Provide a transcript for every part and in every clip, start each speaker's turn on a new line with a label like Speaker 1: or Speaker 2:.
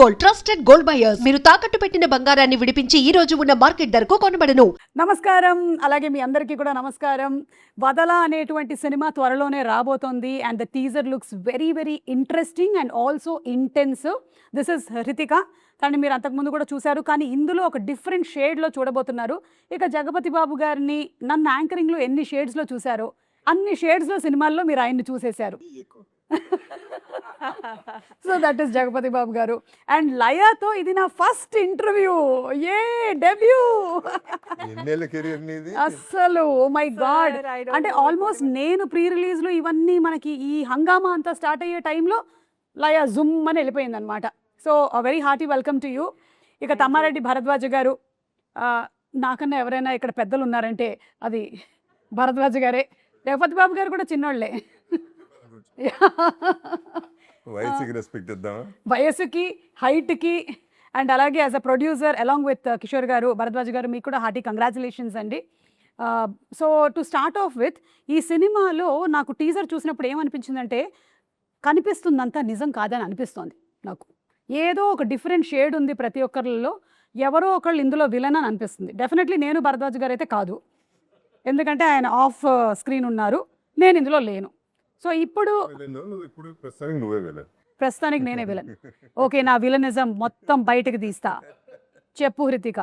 Speaker 1: Gold, trusted gold buyers. మీరు తాకట్టు పెట్టిన బంగారాన్ని విడిపించి ఈ రోజు ఉన్న మార్కెట్ ధరకు కొనబడను.
Speaker 2: నమస్కారం. అలాగే మీ అందరికీ కూడా నమస్కారం. వదల అనేటువంటి సినిమా త్వరలోనే రాబోతోంది and the teaser looks very very interesting and also intensive. This is Hrithik. కానీ మీరు అంతకుముందు కూడా చూశారు, కానీ ఇందులో ఒక డిఫరెంట్ షేడ్లో చూడబోతున్నారు. ఇక జగపతి బాబు గారిని నన్ను యాంకరింగ్లో ఎన్ని షేడ్స్లో చూశారో అన్ని షేడ్స్లో సినిమాల్లో మీరు ఆయన్ని చూసేశారు. So that is Jagapathi Babu గారు. అండ్ లయాతో ఇది నా ఫస్ట్ ఇంటర్వ్యూ. ఏ డెబ్యూ అస్సలు మై గాడ్. అంటే ఆల్మోస్ట్ నేను ప్రీ రిలీజ్లో ఇవన్నీ మనకి ఈ హంగామా అంతా స్టార్ట్ అయ్యే టైంలో లయా జుమ్ అని వెళ్ళిపోయింది అనమాట. So very hearty welcome to you. ఇక తమ్మారెడ్డి భరద్వాజ గారు, నాకన్నా ఎవరైనా ఇక్కడ పెద్దలు ఉన్నారంటే అది భరద్వాజ గారే. జగపతి బాబు గారు కూడా చిన్నోళ్ళే. వయసుకి హైట్కి అండ్ అలాగే as a producer along with Kishore గారు, భరద్వాజ్ గారు, మీకు కూడా హార్టీ కంగ్రాచులేషన్స్ అండి. So to start of with, ఈ సినిమాలో నాకు టీజర్ చూసినప్పుడు ఏమనిపించిందంటే కనిపిస్తుందంతా నిజం కాదని అనిపిస్తోంది నాకు. ఏదో ఒక డిఫరెంట్ షేడ్ ఉంది ప్రతి ఒక్కరిలో. ఎవరో ఒకళ్ళు ఇందులో విలన్ అని అనిపిస్తుంది. డెఫినెట్లీ నేను భరద్వాజ్ గారు అయితే కాదు, ఎందుకంటే ఆయన ఆఫ్ స్క్రీన్ ఉన్నారు, నేను ఇందులో లేను. సో ఇప్పుడు ప్రస్తుతానికి నేనే విలన్. ఓకే, నా విలనిజం మొత్తం బయటకు తీస్తా. చెప్పు హృతిక,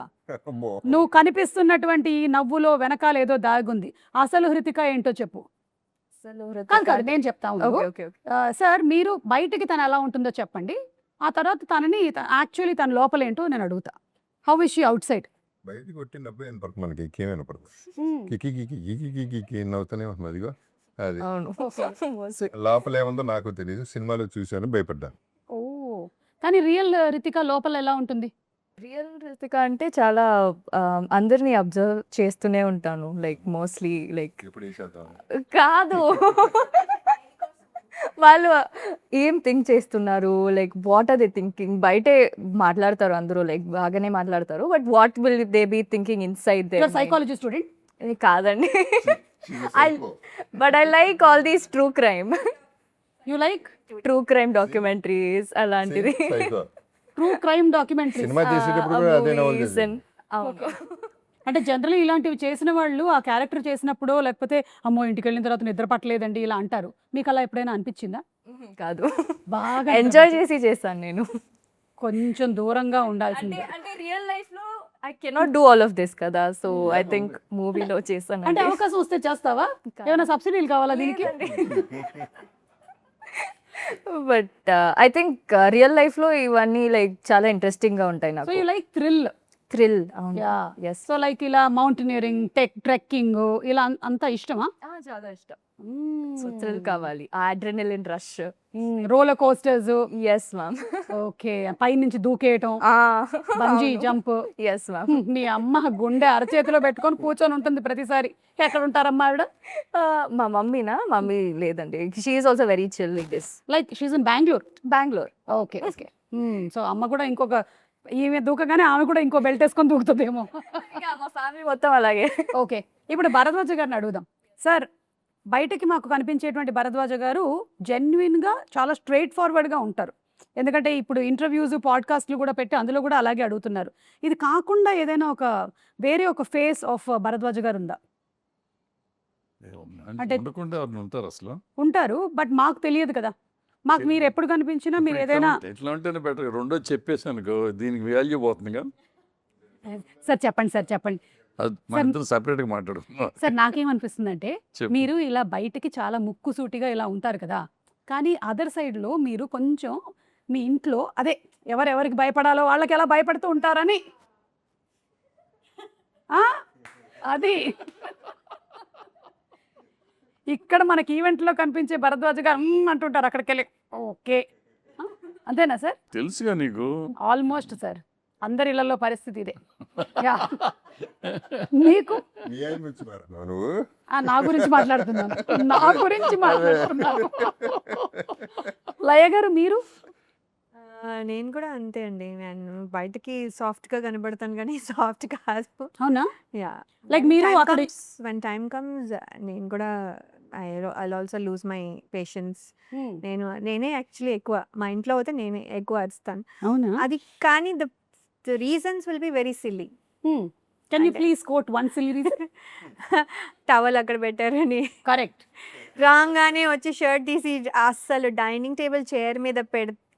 Speaker 2: నువ్వు కనిపిస్తున్నటువంటి ఈ నవ్వులో వెనకాల ఏదో దాగుంది. అసలు హృతిక ఏంటో చెప్పు. కాదు నేను చెప్తాను. సార్, మీరు బయటికి తను ఎలా ఉంటుందో చెప్పండి, ఆ తర్వాత తనని యాక్చువల్లీ తన లోపల ఏంటో నేను అడుగుతా. How is she out side?
Speaker 3: బయటకు కొట్టినప్పుడు మనకి ఏమైనా పడదు, నవ్వుతూనే ఉంటుంది. అదిగో అది లోపల ఏముందో నాకు తెలియదు, సినిమాలో చూశాను, భయపడ్డాను.
Speaker 2: ఓ, కానీ రియల్ రితిక లోపల ఎలా ఉంటుంది?
Speaker 4: రియల్ రితిక అంటే చాలా అందరినీ అబ్జర్వ్ చేస్తూనే ఉంటాను. లైక్ మోస్ట్లీ లైక్ కాదు వాళ్ళు ఏం థింక్ చేస్తున్నారు, like what are they thinking. బయటే మాట్లాడతారు అందరూ, లైక్ బాగానే మాట్లాడతారు, but what will they be thinking inside they.
Speaker 2: Psychology student
Speaker 4: కాదండి. But I like all these true crime.
Speaker 2: You like
Speaker 4: true crime documentaries అలాంటిది.
Speaker 2: ట్రూ క్రైమ్ డాక్యుమెంటరీ
Speaker 3: సినిమా చేసేటప్పుడు కూడా అదే నవల చేశాను.
Speaker 2: అంటే జనరల్లీ ఇలాంటివి చేసిన వాళ్ళు ఆ క్యారెక్టర్ చేసినప్పుడు, లేకపోతే అమ్మో ఇంటికి వెళ్ళిన తర్వాత నిద్ర పట్టలేదండి ఇలా అంటారు. మీకు అలా ఎప్పుడైనా అనిపించిందా?
Speaker 4: కాదు,
Speaker 2: బాగా
Speaker 4: ఎంజాయ్ చేసి చేశాను నేను.
Speaker 2: కొంచెం దూరంగా ఉండాల్సింది.
Speaker 4: అంటే రియల్ లైఫ్ లో I cannot do all of this కదా, so I think మూవీలో చేశాను.
Speaker 2: అంటే అవకాశం వస్తే చేస్తావా? ఏమైనా సబ్సిడీలు కావాలా దీనికి?
Speaker 4: But I think real life లో ఇవన్నీ లైక్ చాలా ఇంట్రెస్టింగ్ గా ఉంటాయి నాకు.
Speaker 2: So you like thrill.
Speaker 4: yes.
Speaker 2: So like ఇలా మౌంటైనరింగ్, ట్రెక్కింగ్ ఇలా అంతా ఇష్టమా?
Speaker 4: చాలా ఇష్టం. సో థ్రిల్ కావాలి, adrenaline rush,
Speaker 2: roller coasters.
Speaker 4: yes ma'am.
Speaker 2: Okay, పై నుంచి దూకేయటం, బంజీ జంప్.
Speaker 4: yes ma'am.
Speaker 2: మీ అమ్మ గుండె అరచేతిలో పెట్టుకొని కూర్చొని ఉంటుంది ప్రతిసారి. ఎక్కడ ఉంటారమ్మా ఆవిడ?
Speaker 4: మా మమ్మీ లేదండి, she is also very chill like this.
Speaker 2: Like she is in Bengaluru. Okay. So అమ్మ కూడా ఇంకొక, ఈమె దూకగానే ఆమె కూడా ఇంకో బెల్ట్ వేసుకొని దూకుతుందేమో.
Speaker 4: మా ఫ్యామిలీ మొత్తం అలాగే.
Speaker 2: ఓకే, ఇప్పుడు భరద్వాజ గారిని అడుగుదాం. సార్, బయటకి మాకు కనిపించేటువంటి భరద్వాజ గారు జెన్యున్గా చాలా స్ట్రైట్ ఫార్వర్డ్గా ఉంటారు. ఎందుకంటే ఇప్పుడు ఇంటర్వ్యూస్, పాడ్కాస్ట్లు కూడా పెట్టి అందులో కూడా అలాగే అడుగుతున్నారు. ఇది కాకుండా ఏదైనా ఒక వేరే ఒక ఫేస్ ఆఫ్ భరద్వాజ గారు ఉందా? అంటే
Speaker 5: అసలు
Speaker 2: ఉంటారు, బట్ మాకు తెలియదు కదా. మాకు మీరు ఎప్పుడు కనిపించినా మీరు ఏదైనా
Speaker 5: ఎట్లా ఉంటేనే బెటర్. రెండో చెప్పేసాను, దీనికి వాల్యూ పోతుంది కదా.
Speaker 2: సార్ చెప్పండి.
Speaker 5: సపరేట్గా మాట్లాడు
Speaker 2: సార్, నాకేమనిపిస్తుందంటే మీరు ఇలా బయటకి చాలా ముక్కుసూటిగా ఇలా ఉంటారు కదా, కానీ అదర్ సైడ్లో మీరు కొంచెం మీ ఇంట్లో అదే ఎవరెవరికి భయపడాలో వాళ్ళకి ఎలా భయపడుతూ ఉంటారని అది ఇక్కడ మనకి ఈవెంట్లో కనిపించే భరద్వాజ గారు అంటుంటారు అక్కడికి వెళ్ళి. ఓకే, అంతేనా సార్?
Speaker 5: తెలుసుగా నీకు.
Speaker 2: ఆల్మోస్ట్ సార్, అందరి ఇళ్లలో పరిస్థితి ఇదే. మీకు నా గురించి మాట్లాడుతున్నాను. లయ గారు, మీరు?
Speaker 6: నేను కూడా అంతే అండి. నేను బయటకి సాఫ్ట్‌గా కనబడతాను గానీ సాఫ్ట్ కాదు.
Speaker 2: అవునా?
Speaker 6: యాహ్!
Speaker 2: లైక్ మీరు అక్కడ
Speaker 6: వెన్ టైమ్ కమ్స్ నేను కూడా I also lose my patience. నేనే యాక్చువల్లీ ఎక్కువ మా ఇంట్లో అయితే నేనే ఎక్కువ అరుస్తాను.
Speaker 2: అవునా?
Speaker 6: అది కానీ the reasons will be very silly.
Speaker 2: Can you
Speaker 6: అంటే-
Speaker 2: please quote one silly reason?
Speaker 6: Towel అక్కడ పెట్టారని,
Speaker 2: కరెక్ట్.
Speaker 6: రాగానే వచ్చి షర్ట్ తీసి అస్సలు డైనింగ్ టేబుల్ చైర్ మీద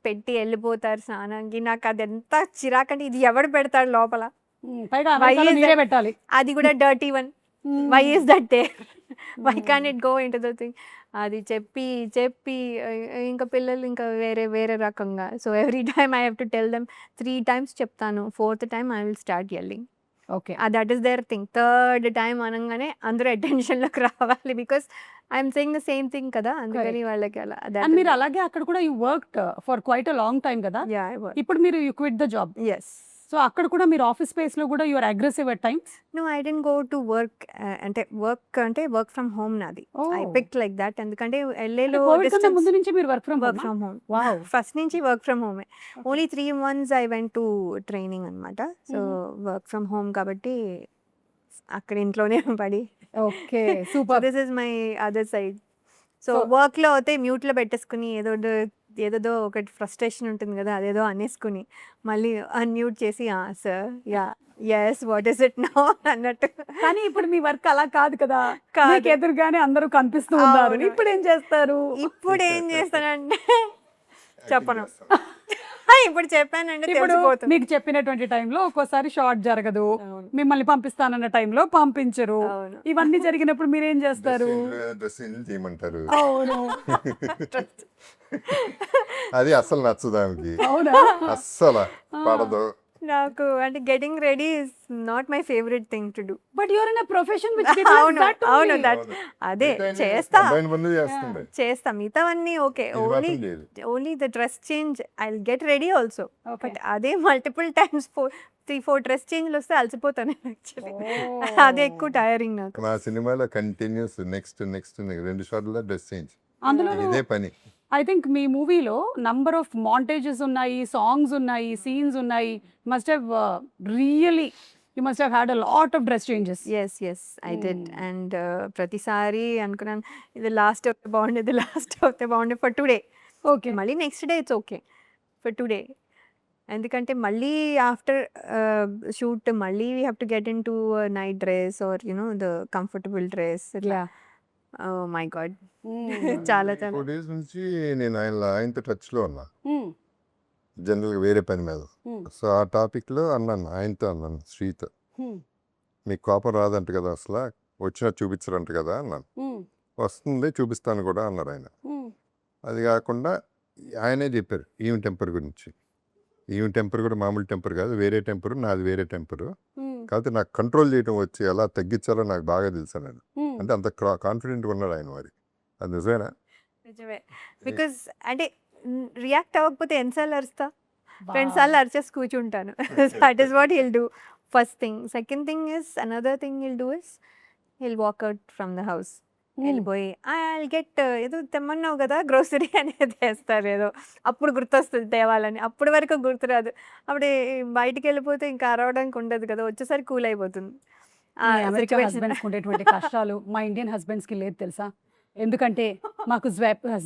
Speaker 6: పెట్టి వెళ్ళిపోతారు స్నానానికి. నాకు అది ఎంత చిరాకంటే ఇది ఎవడు పెడతాడు లోపల,
Speaker 2: పైగా
Speaker 6: Why
Speaker 2: అమెరికాలో
Speaker 6: is
Speaker 2: మీరే
Speaker 6: that-
Speaker 2: పెట్టాలి.
Speaker 6: అది కూడా dirty one. Why is that day, why can it go in to the thing. అది చెప్పి చెప్పి ఇంకా పిల్లలు ఇంకా వేరే వేరే రకంగా. So every time I have to tell them 3 times చెప్తాను, 4th time I will start yelling.
Speaker 2: Okay.
Speaker 6: That is their thing. Third time అనగానే అందరూ అటెన్షన్లోకి రావాలి, because I'm saying the same thing కదా, అందుకని వాళ్ళకి అలా.
Speaker 2: అండ్ మీరు అలాగే అక్కడ కూడా you worked for quite a long time కదా. ఇప్పుడు మీరు you quit the job.
Speaker 6: Yes.
Speaker 2: So అక్కడ కూడా మీరు ఆఫీస్ స్పేస్ లో కూడా you're aggressive at times.
Speaker 6: No, I didn't go to work. అంటే వర్క్ ఫ్రమ్ హోమ్ నాది. I picked like that. ఎందుకంటే ఎల్ఏలో
Speaker 2: కోవిడ్ కన్నా ముందు నుంచి మీరు work from
Speaker 6: work from home.
Speaker 2: Wow.
Speaker 6: First నుంచి వర్క్ ఫ్రమ్ హోమే. Only 3 months I went to training అనమాట. సో వర్క్ ఫ్రమ్ హోమ్ కాబట్టి అక్కడ ఇంట్లోనే పడి.
Speaker 2: Okay, super.
Speaker 6: This is my other side. So వర్క్లో అయితే మ్యూట్లో పెట్టేసుకుని ఏదో ఒకటి ఫ్రస్ట్రేషన్ ఉంటుంది కదా, అదేదో అనేసుకుని మళ్ళీ అన్మ్యూట్ చేసి sir ya yes what is it now అన్నట్టు.
Speaker 2: కానీ ఇప్పుడు మీ వర్క్ అలా కాదు కదా,
Speaker 6: కాదు.
Speaker 2: మీకు ఎదురుగానే అందరూ కనిపిస్తూ ఉన్నారు.
Speaker 6: అవును.
Speaker 2: ఇప్పుడు ఏం చేస్తారు?
Speaker 6: ఇప్పుడు ఏం చేస్తానంటే చెప్పను. ఇప్పుడు చెప్పానంటే
Speaker 2: ఇప్పుడు
Speaker 6: తెలిసిపోతుంది.
Speaker 2: మీకు చెప్పినటువంటి టైంలో ఒక్కోసారి షార్ట్ జరగదు,
Speaker 6: అవును.
Speaker 2: మిమ్మల్ని పంపిస్తానన్న టైంలో పంపించరు.
Speaker 6: అవును.
Speaker 2: ఇవన్నీ జరిగినప్పుడు మీరేం చేస్తారు?
Speaker 3: డ్రెస్సింగ్ చేయమంటారు.
Speaker 2: అవును.
Speaker 3: అది అస్సలు నచ్చదు ఆమెకి,
Speaker 2: అవునా?
Speaker 3: అస్సలు పడదు.
Speaker 6: నాకు అంటే getting ready is not my favourite thing to do.
Speaker 2: But your in a profession which
Speaker 6: అవును అవును దట్ అదే చేస్తా
Speaker 3: కంబైన్ ముందు చేస్తుంది,
Speaker 6: చేస్తా మిగతావన్నీ ఓకే.
Speaker 3: ఇది
Speaker 6: ఓన్లీ
Speaker 3: మాత్రం లేదు.
Speaker 6: Only the dress change I will get ready also. But అదే మల్టిపుల్ టైమ్స్ 3-4 డ్రెస్ చేంజ్లు వస్తే అలసిపోతాను యాక్చువల్లీ. అదే ఎక్కువ టైరింగ్ నాకు.
Speaker 3: మా సినిమాలో కంటిన్యూస్ నెక్స్ట్ 2 షార్ట్ల డ్రెస్ చేంజ్,
Speaker 2: అందులో
Speaker 3: ఇదే పని.
Speaker 2: ఐ థింక్ మీ మూవీలో నంబర్ ఆఫ్ మాంటేజెస్ ఉన్నాయి, సాంగ్స్ ఉన్నాయి, సీన్స్ ఉన్నాయి. Must have really you must have had a lot of dress changes.
Speaker 6: Yes I did. And ప్రతిసారి అనుకున్నాను ఇది లాస్ట్ అవుతే బాగుండే, ఇది లాస్ట్ అవుతే బాగుండే ఫర్ టుడే.
Speaker 2: ఓకే.
Speaker 6: మళ్ళీ next day it's okay for today. ఎందుకంటే మళ్ళీ ఆఫ్టర్ షూట్ మళ్ళీ we have to get in to night dress are the comfortable dress. My God చాలా
Speaker 3: 4 days నుంచి నేను ఆయనతో టచ్లో ఉన్నా, జనరల్గా వేరే పని మీద. సో ఆ టాపిక్లో అన్నాను, ఆయనతో అన్నాను, శ్రీతో, మీకు కోపం రాదంట కదా, అసలు వచ్చినా చూపించరంట కదా అన్నాను. వస్తుంది చూపిస్తాను కూడా అన్నారు ఆయన. అది కాకుండా ఆయనే చెప్పారు ఈమె టెంపర్ గురించి. ఈమె టెంపర్ కూడా మామూలు టెంపర్ కాదు, వేరే టెంపరు, నాది వేరే టెంపరు. కాకపోతే నాకు కంట్రోల్ చేయడం వచ్చి ఎలా తగ్గించాలో నాకు బాగా తెలుసు అన్నాడు. అంటే అంత కాన్ఫిడెంట్గా ఉన్నాడు ఆయన. మరి అది నిజమేనా?
Speaker 6: నిజమే. బికాస్ అంటే రియాక్ట్ అవ్వకపోతే ఎన్నిసార్లు అరుస్తా, 2 సార్లు అరిచేసి కూర్చుంటాను. That is what hill do first thing. Second thing is another thing hill do is hill walk out from the house. వెళ్ళిపోయి ఐ గెట్ ఏదో తెమ్మన్నావు కదా గ్రోసరీ అనేది వేస్తారు, ఏదో అప్పుడు గుర్తొస్తుంది తేవాలని. అప్పటి వరకు గుర్తురాదు. అప్పుడు బయటికి వెళ్ళిపోతే ఇంకా అరవడానికి ఉండదు కదా, వచ్చేసరికి కూల్ అయిపోతుంది.
Speaker 2: అమెరికా హస్బెండ్స్ ఉండేటువంటి కష్టాలు మా ఇండియన్ హస్బెండ్స్ కి లేదు తెలుసా? ఎందుకంటే మాకు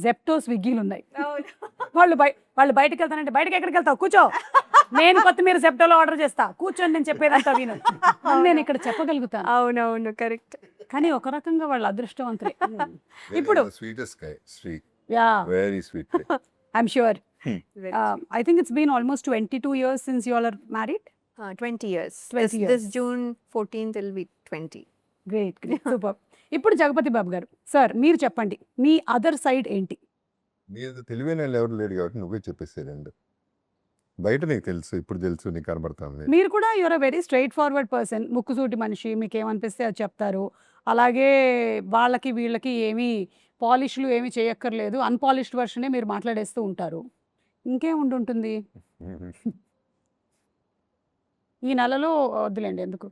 Speaker 2: జెప్టో స్విగ్గీలు ఉన్నాయి. వాళ్ళు బయటకు వెళ్తానంటే బయటకి ఎక్కడికి వెళ్తావు, కూర్చో, నేను కొత్తిమీర జెప్టోలో ఆర్డర్ చేస్తా, కూర్చొని నేను చెప్పేదంతా విను అని నేను ఇక్కడ చెప్పగలుగుతాను.
Speaker 6: అవునవును కరెక్ట్.
Speaker 2: కానీ ఒక రకంగా వాళ్ళ అదృష్టవంతులే. ఇప్పుడు
Speaker 3: sweetest guy, Sri,
Speaker 2: ya,
Speaker 3: very sweet.
Speaker 2: I'm sure. I think it's been almost 22 years since you all are married.
Speaker 6: 20 years.
Speaker 2: 20 years.
Speaker 6: This June 14th will be 20.
Speaker 2: Great, super. ఇప్పుడు జగపతి బాబు గారు సార్, మీరు చెప్పండి మీ అదర్ సైడ్ ఏంటి?
Speaker 3: నీకు తెలివైన వాళ్ళు ఎవరు లేరు కాబట్టి నువ్వే చెప్పేసేదండి. బయట నీకు తెలుసు, ఇప్పుడు తెలుసు, నీకు కనబడతాను.
Speaker 2: మీరు కూడా you're a very straightforward person, ముక్కుసూటి మనిషి, మీకు ఏమనిపిస్తే అది చెప్తారు. అలాగే వాళ్ళకి వీళ్ళకి ఏమీ పాలిష్లు ఏమీ చేయక్కర్లేదు, అన్పాలిష్డ్ వర్షనే మీరు మాట్లాడేస్తూ ఉంటారు. ఇంకేం ఉంటుంది ఈ నెలలో? వద్దులేండి, ఎందుకు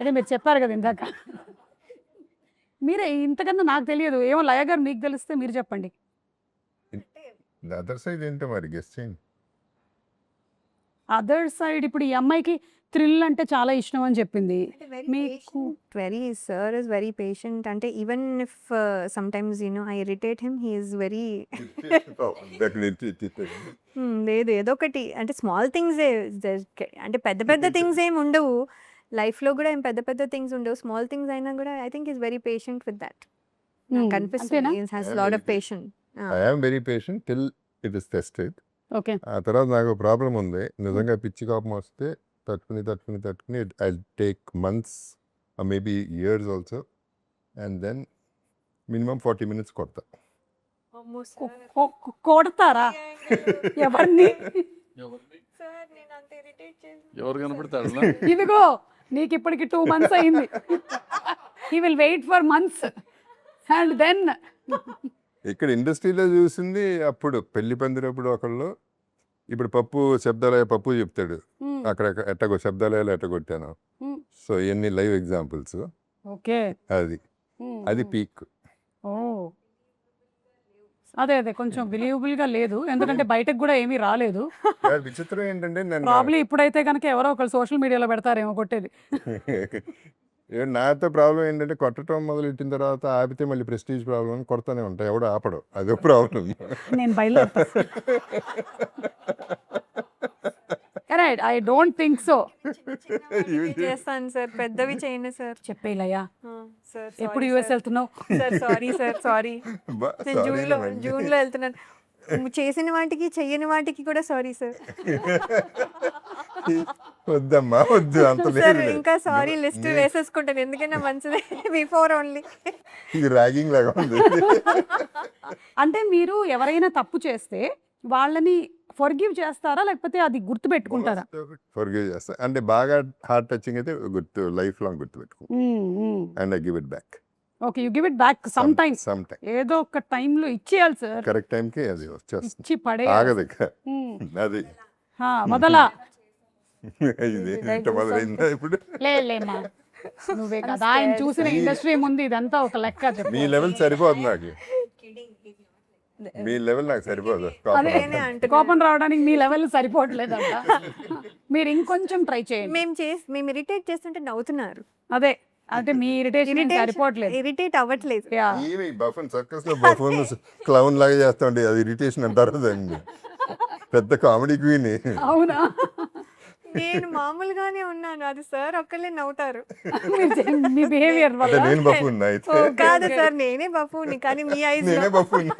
Speaker 2: అదే మీరు చెప్పారు కదా ఇందాక. మీరే ఇంతకన్నా నాకు తెలియదు, ఏమో లయ గారు మీకు తెలిస్తే మీరు చెప్పండి.
Speaker 3: అదర్ సైడ్ ఏంటో మరి గెస్ట్ చేయండి.
Speaker 2: అదర్ సైడ్ ఇప్పుడు ఈ అమ్మాయికి థ్రిల్ అంటే చాలా ఇష్టం అని చెప్పింది. మీకు
Speaker 6: Very, sir is very patient. And even if sometimes, I irritate him, he is very. లేదు ఏదో ఒకటి అంటే స్మాల్ థింగ్సే అంటే పెద్ద పెద్ద థింగ్స్ ఏమి ఉండవు లైఫ్లో కూడా ఏం పెద్ద పెద్ద థింగ్స్ ఉండవు స్మాల్ థింగ్స్ అయినా కూడా I think is very patient with that కనిపిస్తుంది has lot of patient
Speaker 3: I'm very patient till it is tested.
Speaker 2: Okay.
Speaker 3: ఆ తర్వాత నాకు ప్రాబ్లం ఉంది, నిజంగా పిచ్చి కోపం వస్తే తట్టుకుని I take months maybe years also, and then minimum 40 minutes కొడతా.
Speaker 2: కొడతారా ఎవరిని?
Speaker 5: ఎవరు కనపడతాడు
Speaker 2: ఇదిగో నీకు ఇప్పటికి 2 months అయింది. He will wait for months and then
Speaker 3: ఇక్కడ ఇండస్ట్రీలో చూసింది అప్పుడు పెళ్లి పందిరప్పుడు ఒకళ్ళు, ఇప్పుడు పప్పు శబ్దాలయ పప్పు చెప్తాడు, అక్కడ ఎట్టగో శబ్దాలయాలు ఎట్టగొట్టాను. సో ఇవన్నీ లైవ్ ఎగ్జాంపుల్స్.
Speaker 2: ఓకే.
Speaker 3: అది పీక్.
Speaker 2: ఓ అదే కొంచెం బిలీవబుల్ గా లేదు, ఎందుకంటే బయటకు కూడా ఏమీ రాలేదు.
Speaker 3: విచిత్రం ఏంటంటే నేను
Speaker 2: ప్రాబ్లీ ఇప్పుడైతే కనుక ఎవరో ఒకళ్ళు సోషల్ మీడియాలో పెడతారేమో కొట్టేది.
Speaker 3: నాతో ప్రాబ్లం ఏంటంటే కొట్టడం మొదలెట్టిన తర్వాత ఆపితే మళ్ళీ ప్రెస్టీజ్ ప్రాబ్లం అని కొడతానే ఉంటాయి, ఎవడో ఆపడు, అదో ప్రాబ్లం.
Speaker 2: నేను బయలుదేరుతా. Right, I don't think so.
Speaker 6: చేస్తాను సార్, పెద్దవి చేయండి సార్.
Speaker 2: చెప్పేలయ్యా,
Speaker 6: సార్
Speaker 2: ఎప్పుడు యూఎస్ వెళ్తున్నావు?
Speaker 6: సార్ సారీ నేను జూన్లో వెళ్తున్నాను. చేసిన వాటికి చెయ్యని వాటికి కూడా సారీ సార్.
Speaker 3: వద్దమ్మా వద్దు, అంత
Speaker 6: సార్
Speaker 3: లేదు.
Speaker 6: ఇంకా సారీ లిస్ట్ వేసేసుకుంటాను, ఎందుకన్నా మంచిది బిఫోర్ ఓన్లీ.
Speaker 3: ఇది ర్యాగింగ్ లాగా ఉంది.
Speaker 2: అంటే మీరు ఎవరైనా తప్పు చేస్తే వాళ్ళని ఫర్గివ్ చేస్తారా, లేకపోతే అది గుర్తు పెట్టుకుంటారా?
Speaker 3: ఫర్గివ్ చేస్తా, అంటే బాగా హార్ట్ టచింగ్ అయితే లైఫ్ లాంగ్ గుర్తు పెట్టుకో, and I give it back.
Speaker 2: Okay, you give it back some time. ఏదో ఒక టైంలో ఇచ్చేయాలి సార్,
Speaker 3: కరెక్ట్ టైంకి అది వచ్చేస్తుంది,
Speaker 2: ఇచ్చి పడే
Speaker 3: ఆగదు ఇక. అది
Speaker 2: మొదలా
Speaker 3: ఇది ఇంత మొదలైందా ఇప్పుడు?
Speaker 2: లేమ్మా, నువ్వే కదా ఆయన చూసిన ఇండస్ట్రీ ముందు ఇదంతా ఒక లెక్క. చెప్పు,
Speaker 3: మీ లెవెల్ సరిపోదు నాకు, మీ లెవెల్ నాకు సరిపోదు.
Speaker 2: కోపం రావడానికి మీ లెవెల్ సరిపోవట్లేదంట. మీరు ఇంకొంచెం ట్రై చేయండి.
Speaker 6: మేము ఇరిటేట్ చేస్తుంటే నవ్వుతున్నారు.
Speaker 2: అదే అంటే మీ ఇరిటేషన్ సరిపోవట్లేదు,
Speaker 6: ఇరిటేట్ అవ్వట్లేదు.
Speaker 3: బఫన్ సర్కస్ లో బఫన్ క్లౌన్ లాగా చేస్తా ఉండే, అది ఇరిటేషన్ అంటారు దాన్ని. పెద్ద కామెడీ క్వీన్.
Speaker 2: అవునా?
Speaker 6: నేను మామూలుగానే ఉన్నాను, అది సార్ ఒక్కళ్ళే నవ్వుతారు.
Speaker 2: మీ బిహేవియర్ వల్ల.
Speaker 3: నేను బఫూన్ అయితే
Speaker 6: కాదు సార్, నేనే బఫూని, కానీ మీ ఐస్
Speaker 3: నేనే బఫూన్.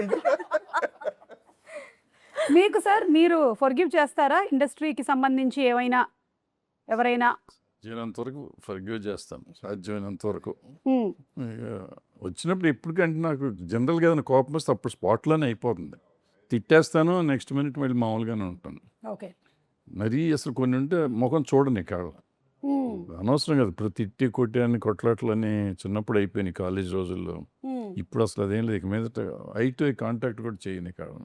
Speaker 2: మీకు సార్ మీరు ఫర్గివ్ చేస్తారా ఇండస్ట్రీకి సంబంధించి ఎవరైనా?
Speaker 5: సాధ్యమైనంత వరకు ఫర్గివ్ చేస్తాను, సాధ్యమైనంత వరకు. వచ్చినప్పుడు ఎప్పటికంటే నాకు జనరల్గా ఏదైనా కోపం వస్తే అప్పుడు స్పాట్లోనే అయిపోతుంది, తిట్టేస్తాను, నెక్స్ట్ మినిట్ మళ్ళీ మామూలుగానే ఉంటాను.
Speaker 2: ఓకే.
Speaker 5: మరీ అసలు కొన్ని ఉంటే ముఖం చూడని కాదు, అనవసరం కదా. ఇప్పుడు తిట్టి కొట్టాని కొట్లాట్లని చిన్నప్పుడు అయిపోయినాయి కాలేజ్ రోజుల్లో. ఇప్పుడు అసలు అదేం లేదు, ఇక మీదట ఐ టు ఐ కాంటాక్ట్ కూడా చేయని కాదు.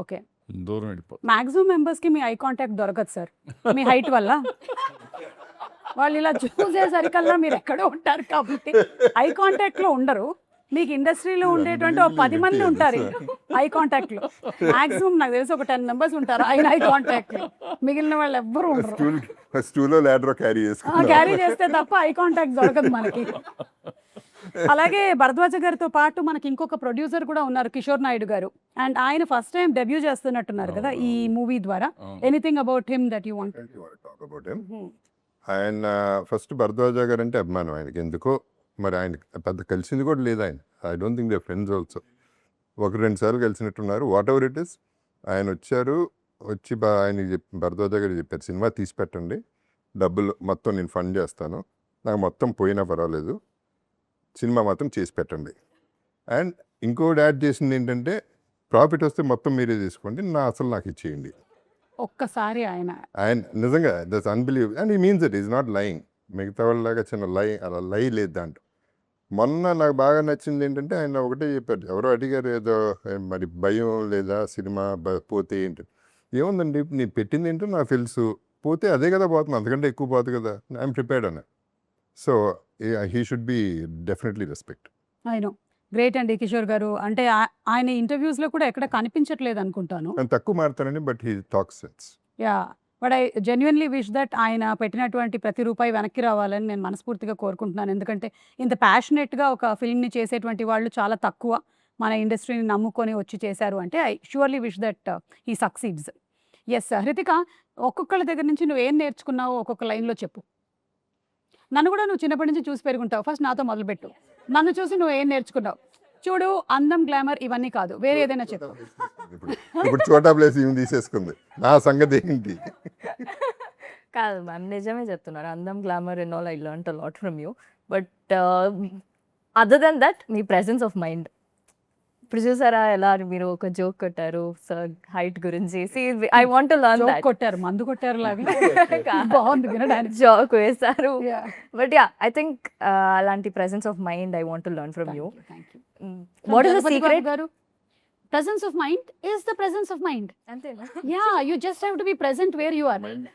Speaker 2: ఓకే,
Speaker 5: దూరం వెళ్ళిపోతుంది.
Speaker 2: మాక్సిమం మెంబర్స్ కి మీ ఐ కాంటాక్ట్ దొరకదు సార్, మీ హైట్ వల్ల. వాళ్ళు ఇలా చూసేసరికల్లా మీరు ఎక్కడో ఉంటారు కాబట్టి ఐ కాంటాక్ట్ లో ఉండరు. మీకు ఇండస్ట్రీలో ఉండేటువంటి 10 మంది ఉంటారు ఐ కాంటాక్ట్ లో. మాక్సిమం నాకు తెలిసి ఒక 10 members ఉంటారు ఆయన ఐ కాంటాక్ట్ లో, మిగిలిన వాళ్ళు ఎవ్వరు ఉండరు. క్యారీ చేస్తే తప్ప ఐ కాంటాక్ట్ దొరకదు మనకి. అలాగే భరద్వాజ గారితో పాటు మనకి ఇంకొక ప్రొడ్యూసర్ కూడా ఉన్నారు, కిషోర్ నాయుడు గారు. అండ్ ఆయన ఫస్ట్ టైం డెబ్యూ చేస్తున్నట్టున్నారు కదా ఈ మూవీ ద్వారా. Anything about him that you want?
Speaker 3: ఆయన ఫస్ట్ భరద్వాజ గారు అంటే అభిమానం ఆయనకి, ఎందుకో మరి ఆయన పెద్ద కలిసింది కూడా లేదు ఆయన. I don't think they friends also. 1-2 సార్లు కలిసినట్టున్నారు. వాట్ ఎవర్ ఇట్ ఇస్, ఆయన వచ్చి ఆయనకి భరద్వాజ గారు చెప్పారు, సినిమా తీసి పెట్టండి, డబ్బులు మొత్తం నేను ఫండ్ చేస్తాను, నాకు మొత్తం పోయినా పర్వాలేదు, సినిమా మాత్రం చేసి పెట్టండి. అండ్ ఇంకోటి యాడ్ చేసింది ఏంటంటే, ప్రాఫిట్ వస్తే మొత్తం మీరే తీసుకోండి, అసలు నాకు ఇచ్చేయండి.
Speaker 2: ఒక్కసారి ఆయన
Speaker 3: నిజంగా that's unbelieve and he means it, is not lying. మిగతా వాళ్ళలాగా చిన్న అలా లై లేదు దాంట్లో. మొన్న నాకు బాగా నచ్చింది ఏంటంటే, ఆయన ఒకటే చెప్పారు, ఎవరో అడిగారు ఏదో మరి భయం లేదా సినిమా పోతే ఏంటి. ఏముందండి, నేను పెట్టింది ఏంటో నాకు తెలుసు, పోతే అదే కదా పోతుంది, అంతకంటే ఎక్కువ పోతుంది కదా, ఐఎమ్ ప్రిపేర్డ్ అన్న. So he should be definitely respect.
Speaker 2: ఆయన గ్రేట్ అండి కిషోర్ గారు. అంటే ఆయన ఇంటర్వ్యూస్ లో కూడా ఎక్కడ కనిపించట్లేదు అనుకుంటాను,
Speaker 3: తక్కువ మారుతానని, but he talks sense.
Speaker 2: Yeah, but I genuinely wish that ఆయన పెట్టినటువంటి ప్రతి రూపాయి వెనక్కి రావాలని నేను మనస్ఫూర్తిగా కోరుకుంటున్నాను. ఎందుకంటే ఇంత ప్యాషనెట్గా ఒక ఫిల్మ్ని చేసేటువంటి వాళ్ళు చాలా తక్కువ మన ఇండస్ట్రీని నమ్ముకొని వచ్చి చేశారు అంటే ఐ ష్యూర్లీ విష్ దట్ ఈ సక్సీడ్స్. ఎస్ హృతిక, ఒక్కొక్కళ్ళ దగ్గర నుంచి నువ్వు ఏం నేర్చుకున్నావో ఒక్కొక్క లైన్లో చెప్పు. నన్ను కూడా నువ్వు చిన్నప్పటి నుంచి చూసి పెరుగుంటావు. ఫస్ట్ నాతో మొదలుపెట్టు. నన్ను చూసి నువ్వు ఏం నేర్చుకున్నావు? చూడు, అందం, గ్లామర్ ఇవన్నీ కాదు, వేరే ఏదైనా చెప్పు.
Speaker 3: ఇప్పుడు చోటా ప్లేస్ ఇవి తీసేసుకుంది. నా సంగతి ఏంటి?
Speaker 4: కాదు మ్యామ్, నిజమే చెప్తున్నారు. అందం, glamour and all I learn a lot from you. But other than that మీ ప్రెసెన్స్ ఆఫ్ మైండ్. ఇప్పుడు చూసారా ఎలా మీరు ఒక జోక్ కొట్టారు సార్ హైట్ గురించి. I want to learn
Speaker 2: joke
Speaker 4: that.
Speaker 2: కొట్టారు, మందు కొట్టారు లాగా బాగుంది వినడానికి.
Speaker 4: జోక్ వేశారు.
Speaker 2: Yeah.
Speaker 4: But yeah, I think అలాంటి presence of mind I want to learn from you.
Speaker 2: Thank you.
Speaker 4: What is the
Speaker 2: Jagapathi Babu
Speaker 4: secret?
Speaker 2: గారు, presence of mind is the presence of mind.
Speaker 4: అంతేనా?
Speaker 2: Yeah, you just have to be present where you are. అంతే.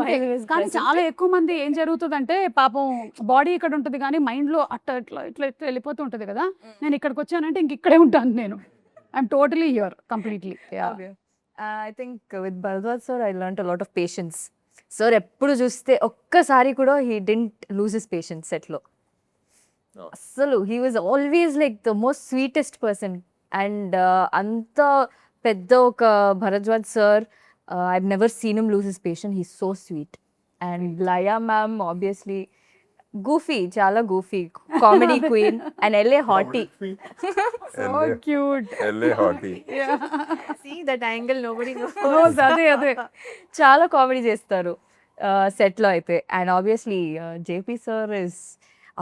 Speaker 4: Mind is
Speaker 2: కానీ
Speaker 4: present.
Speaker 2: చాలా ఎక్కువ మంది ఏం జరుగుతుందంటే పాపం బాడీ ఇక్కడ ఉంటుంది కానీ మైండ్లో అట్లా ఇట్లా ఇట్లా ఇట్లా వెళ్ళిపోతూ ఉంటుంది కదా. నేను ఇక్కడికి వచ్చానంటే ఇంక ఇక్కడే ఉంటాను నేను. I'm totally here completely.
Speaker 4: I think with Bharadwaj sir I learn a lot of patience. Sir ఎప్పుడు చూస్తే ఒక్కసారి కూడా he didn't lose his patience సెట్లో. అస్సలు he was always like the most sweetest person. And అంత పెద్ద ఒక Bharadwaj sir, I never seen him lose his patience. He so sweet. And Laya ma'am obviously goofy, చాలా goofy, comedy queen and LA hottie.
Speaker 2: So cute.
Speaker 3: LA hottie.
Speaker 6: See that angle, nobody knows.
Speaker 2: అదే అదే.
Speaker 4: చాలా comedy చేస్తారు సెట్లో అయితే. And obviously JP sir is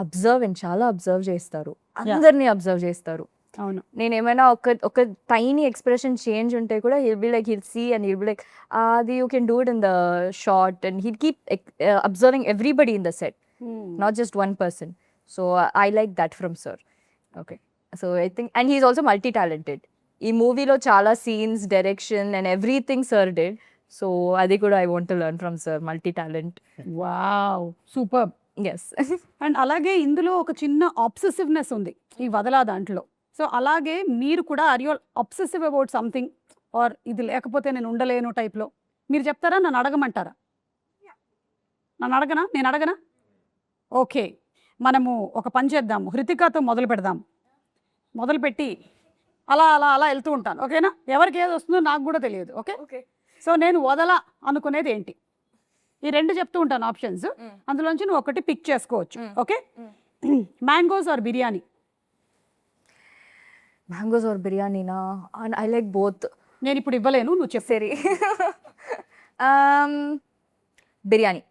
Speaker 4: observe, చాలా observe చేస్తారు, అందరినీ అబ్జర్వ్ చేస్తారు.
Speaker 2: అవును.
Speaker 4: నేను ఏమైనా ఒక టైనీ ఎక్స్ప్రెషన్ చేంజ్ ఉంటే కూడా he'll be like, he'll see and he'll be like అది you can do it in the shot. And he'll keep observing everybody in the set, not just one person. So I like that from sir. Okay, so I think, and he's also multi-talented. Ee movie lo chala scenes, direction and everything sir did. So adi kuda I want to learn from sir, multi-talent.
Speaker 2: Wow, super.
Speaker 4: Yes.
Speaker 2: And అలాగే ఇందులో ఒక చిన్న ఆబ్సెసివ్నెస్ ఉంది ఈ వదలా దాంట్లో. So అలాగే మీరు కూడా are you obsessive about something, or ఇది లేకపోతే నేను ఉండలేను టైప్లో మీరు చెప్తారా? నన్ను అడగమంటారా? నేను అడగనా? ఓకే, మనము ఒక పని చేద్దాము. హృతికతో మొదలు పెడదాం. మొదలుపెట్టి అలా అలా అలా వెళ్తూ ఉంటాను. ఓకేనా? ఎవరికి ఏది వస్తుందో నాకు కూడా తెలియదు. ఓకే.
Speaker 4: Okay.
Speaker 2: సో నేను వదల అనుకునేది ఏంటి? ఈ రెండు చెప్తూ ఉంటాను ఆప్షన్స్. అందులోంచి నువ్వు ఒకటి పిక్ చేసుకోవచ్చు. Okay. Mangoes or biryani?
Speaker 4: Mangoes or biryani na? And I like both.
Speaker 2: నేను ఇప్పుడు ఇవ్వలేను, నువ్వు చెప్పు.
Speaker 4: Seri. Biryani.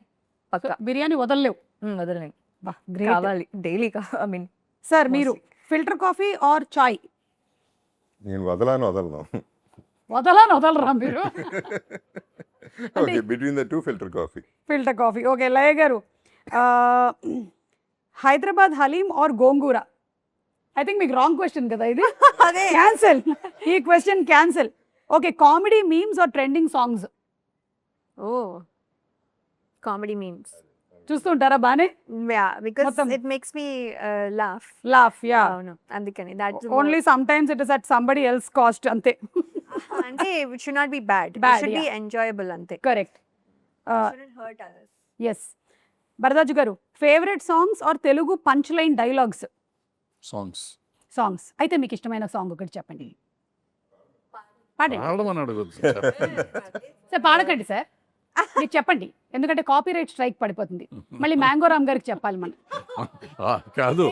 Speaker 4: Pakka.
Speaker 2: బిర్యానీ వదలలేవు.
Speaker 4: వదలలేను.
Speaker 2: బా, గ్రేట్.
Speaker 4: కావాలి డైలీ. ఐ మీన్
Speaker 2: సార్ మీరు ఫిల్టర్ కాఫీ ఆర్ చాయ్?
Speaker 3: నేను వదలను.
Speaker 2: వదలరా మీరు?
Speaker 3: Okay, between the 2 filter coffee.
Speaker 2: Filter coffee. Okay. Laya garu, Hyderabad haleem or gongura? I think మీకు రాంగ్ క్వశ్చన్ కదా ఇది.
Speaker 6: అదే.
Speaker 2: క్యాన్సల్, ఈ question cancel. Okay. Comedy memes or trending songs?
Speaker 6: Oh, comedy memes.
Speaker 2: చూస్తుంటారా బానే?
Speaker 6: Yeah, because
Speaker 2: మొత్తం.
Speaker 6: it makes me laugh.
Speaker 2: Laugh. Yeah.
Speaker 6: అవును, అందుకని that's
Speaker 2: only some times it is at somebody else cost, అంతే.
Speaker 6: అంటే it should not be bad. It
Speaker 2: Bad,
Speaker 6: should be
Speaker 2: yeah.
Speaker 6: enjoyable అంతే.
Speaker 2: Correct.
Speaker 6: Shouldn't hurt others.
Speaker 2: Yes. Bharadwaj garu, favourite songs or Telugu punch line dialogues?
Speaker 5: Songs
Speaker 2: అయితే మీకు ఇష్టమైన song ఒకటి చెప్పండి. పాడండి
Speaker 5: పాడమని అడగద్దు.
Speaker 2: సార్. పాడకండి సార్, మీరు చెప్పండి. ఎందుకంటే కాపీరైట్ స్ట్రైక్ పడిపోతుంది. మళ్ళీ మ్యాంగో రామ్ గారికి చెప్పాలి మనం.
Speaker 5: కాదు,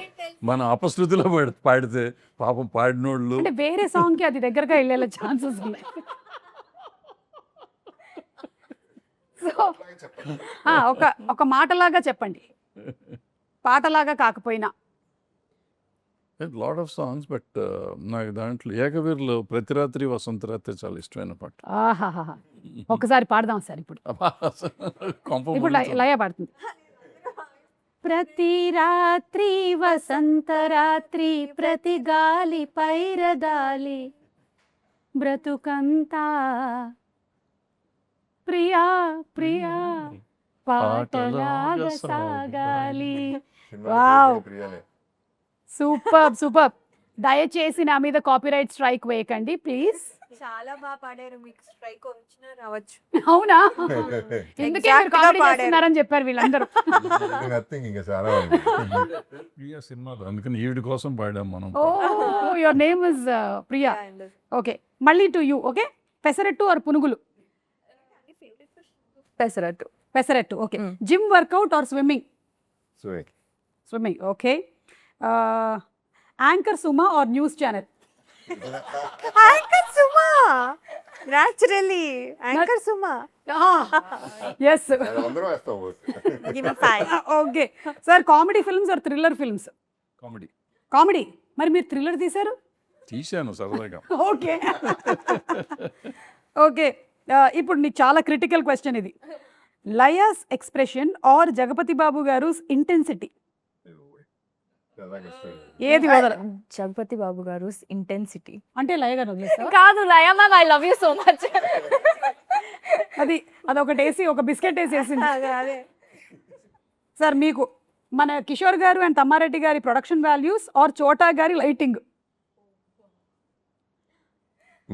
Speaker 5: మన అపశృతిలో పాడితే పాపం పాడినోళ్ళు.
Speaker 2: అంటే వేరే సాంగ్కి అది దగ్గరగా వెళ్ళేలా ఛాన్సెస్ ఉన్నాయి. సో ఒక మాటలాగా చెప్పండి, పాటలాగా కాకపోయినా.
Speaker 5: లాట్ ఆఫ్ సాంగ్స్, బట్ నాకు దాంట్లో ఏకవీరులో ప్రతి రాత్రి వసంత రాత్రి చాలా ఇష్టమైన పాట.
Speaker 2: ఆహాహా, ఒకసారి పాడదాం సార్ ఇప్పుడు. ఇప్పుడు లయ పాడుతుంది. ప్రతి రాత్రి వసంత రాత్రి, ప్రతి గాలి పైరగాలి, బ్రతుకంతా ప్రియా ప్రియా పాటలాగా సాగాలి. Wow, super. దయచేసి నా మీద కాపీరైట్ స్ట్రైక్ వేయకండి ప్లీజ్.
Speaker 6: చాలా బాగా పాడారు, మీకు స్ట్రైక్ వచ్చినా రావచ్చు.
Speaker 2: అవునా? ఎందుకే
Speaker 6: Exact
Speaker 2: మీరు
Speaker 6: గా
Speaker 2: కామెడీ
Speaker 6: పాడారు.
Speaker 2: చేస్తున్నారని చెప్పారు వీళ్ళందరూ.
Speaker 3: నథింగ్ ఇంకా చాలా ఉంది.
Speaker 5: ప్రియా సినిమాలో అందుకని ఈవిడ కోసం పాడాం మనం.
Speaker 2: Oh your name is Priya. Okay, మళ్ళీ to you. Okay, pesarattu or punugulu?
Speaker 4: Pesarattu.
Speaker 2: Pesarattu. Okay.
Speaker 4: Mm.
Speaker 2: Gym workout or swimming?
Speaker 3: Swimming.
Speaker 2: Swimming. Okay. Anchor Suma or news channel?
Speaker 6: Anchor Suma, naturally anchor Suma.
Speaker 2: Yes.
Speaker 3: అందరూ వేస్తాం.
Speaker 6: Give me 5.
Speaker 2: Okay sir, comedy films or thriller films?
Speaker 5: Comedy
Speaker 2: comedy. మరి మీరు thriller తీశారు?
Speaker 5: తీశాను సరదాగా.
Speaker 2: Okay. Okay, ఇప్పుడు నీకు చాలా క్రిటికల్ క్వశ్చన్ ఇది. లయాస్ ఎక్స్ప్రెషన్ ఆర్ జగపతి బాబు గారు ఇంటెన్సిటీ? ఏది వదల?
Speaker 4: జగపతి బాబు గారు ఇంటెన్సిటీ.
Speaker 2: అంటే లయ గారు వదిలేస్తావా?
Speaker 4: కాదు Laya ma'am, I love you so much.
Speaker 2: అదొకటి వేసి ఒక బిస్కెట్ వేసేసింది.
Speaker 6: అదే
Speaker 2: సార్ మీకు మన కిషోర్ గారు అండ్ తమ్మారెడ్డి గారి production values or Chota garu lighting?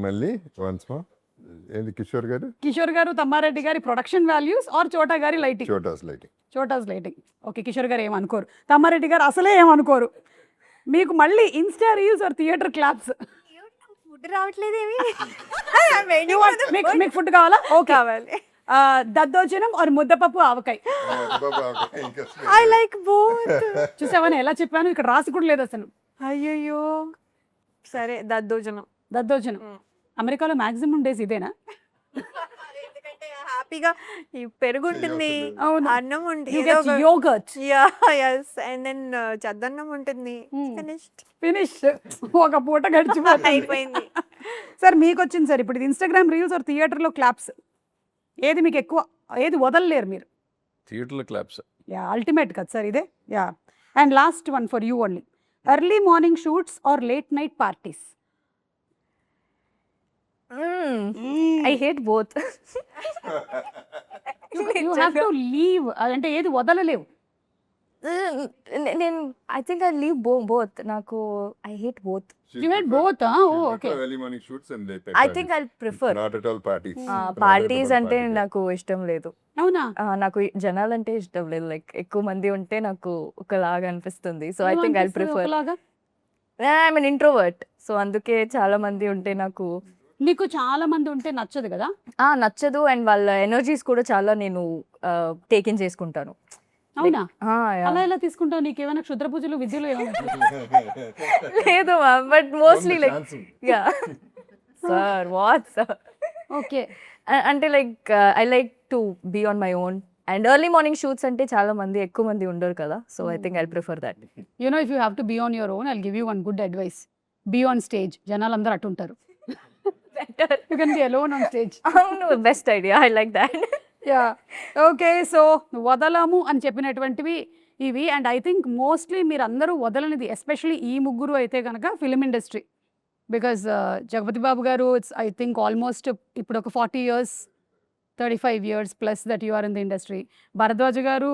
Speaker 3: మళ్ళీ వన్స్ మోర్. ఏంది కిషోర్ గారు?
Speaker 2: కిషోర్ గారు తమ్మారెడ్డి గారి production values or Chota garu lighting?
Speaker 3: Chota's lighting.
Speaker 2: Chota's lighting. Okay, Kishore garu ఏమనుకోరు, తమ్మారెడ్డి గారు అసలే ఏమనుకోరు. మీకు మళ్ళీ insta reels or theatre claps?
Speaker 6: Food రావట్లేదేమి.
Speaker 2: మీకు ఫుడ్ కావాలా? ఓకే.
Speaker 6: కావాలి.
Speaker 2: Daddojanam or muddapappu avakaya?
Speaker 6: I like both.
Speaker 2: చూసావని ఎలా చెప్పాను, ఇక్కడ రాసి కూడా లేదు అసలు.
Speaker 6: అయ్యయ్యో, సరే దద్దోజనం.
Speaker 2: దద్దోజనం. అమెరికాలో మాక్సిమం డేస్ ఇదేనా?
Speaker 6: ఎందుకంటే హ్యాపీగా ఈ పెరుగు ఉంటుంది,
Speaker 2: అవును.
Speaker 6: అన్నం
Speaker 2: You get yogurt.
Speaker 6: yes, and then చద్దన్నం ఉంటుంది. Finished.
Speaker 2: ఫినిష్. ఒక పూట గడిచిపోతుంది.
Speaker 6: అయిపోయింది.
Speaker 2: సార్ మీకు వచ్చింది సార్ ఇప్పుడు ఇన్స్టాగ్రామ్ రీల్స్ ఆర్ థియేటర్లో క్లాప్స్? ఏది మీకు ఎక్కువ, ఏది వదలలేరు మీరు?
Speaker 5: థియేటర్లో క్లాప్స్.
Speaker 2: యా, అల్టిమేట్ కదా సార్ ఇదే. Yeah, and last one for you only. Early morning shoots or late night parties?
Speaker 4: I hate both.
Speaker 2: You have to leave. అంటే ఏది వదలలేవు?
Speaker 4: నేను I think I leave both. నాకు I hate both.
Speaker 2: You hate both? Okay.
Speaker 3: Early morning shoots and late
Speaker 4: I think I prefer.
Speaker 3: Not at all parties.
Speaker 4: Parties అంటే నాకు ఇష్టం లేదు.
Speaker 2: అవునా?
Speaker 4: నాకు జనాలంటే ఇష్టం లేదు. లైక్ ఎక్కువ మంది ఉంటే నాకు ఒకలాగా అనిపిస్తుంది. So I think I prefer. I mean introvert, so అందుకే చాలా మంది ఉంటే నాకు
Speaker 2: నీకు చాలా మంది ఉంటే నచ్చదు కదా?
Speaker 4: నచ్చదు. అండ్ వాళ్ళ ఎనర్జీస్ కూడా చాలా నేను టేక్ ఇన్ చేసుకుంటాను.
Speaker 2: అవునా? అలా ఎలా తీసుకుంటావు? నీకు ఏమైనా క్షుద్ర పూజలు విద్యలు ఏమైనా?
Speaker 4: లేదు ma'am, but mostly like yeah sir what sir.
Speaker 2: Okay.
Speaker 4: అంటే like I like to be on my own. And early morning shoots అంటే చాలా మంది ఎక్కువ మంది ఉండరు కదా. So I think I prefer that.
Speaker 2: You know, if you have to be on your own, I'll give you one good advice. Be on stage. జనాలందరూ అటు ఉంటారు. You can be alone on stage.
Speaker 4: అవును, best idea. I like that.
Speaker 2: Yeah, okay. So వదలము అని చెప్పినటువంటివి ఇవి. And I think mostly మీరు అందరూ వదలనిది, ఎస్పెషలీ ఈ ముగ్గురు అయితే కనుక film industry. Because Jagapathi Babu గారు ఇట్స్ ఐ థింక్ ఆల్మోస్ట్ ఇప్పుడు ఒక 40 years 35 years plus that you are in the industry. Bharadwaj garu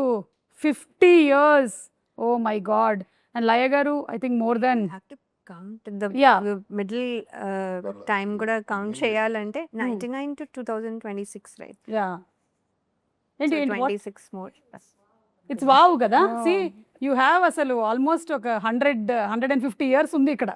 Speaker 2: 50 years. Oh my God. And Laya garu I think more than.
Speaker 6: Have to count the
Speaker 2: Yeah.
Speaker 6: middle time కూడా count చేయాలంటే 99 to 2026, right?
Speaker 2: Yeah.
Speaker 6: So
Speaker 2: ఏంటి
Speaker 6: 26 more.
Speaker 2: It's wow కదా. See you have అసలు almost ఒక 150 years ఉంది ఇక్కడ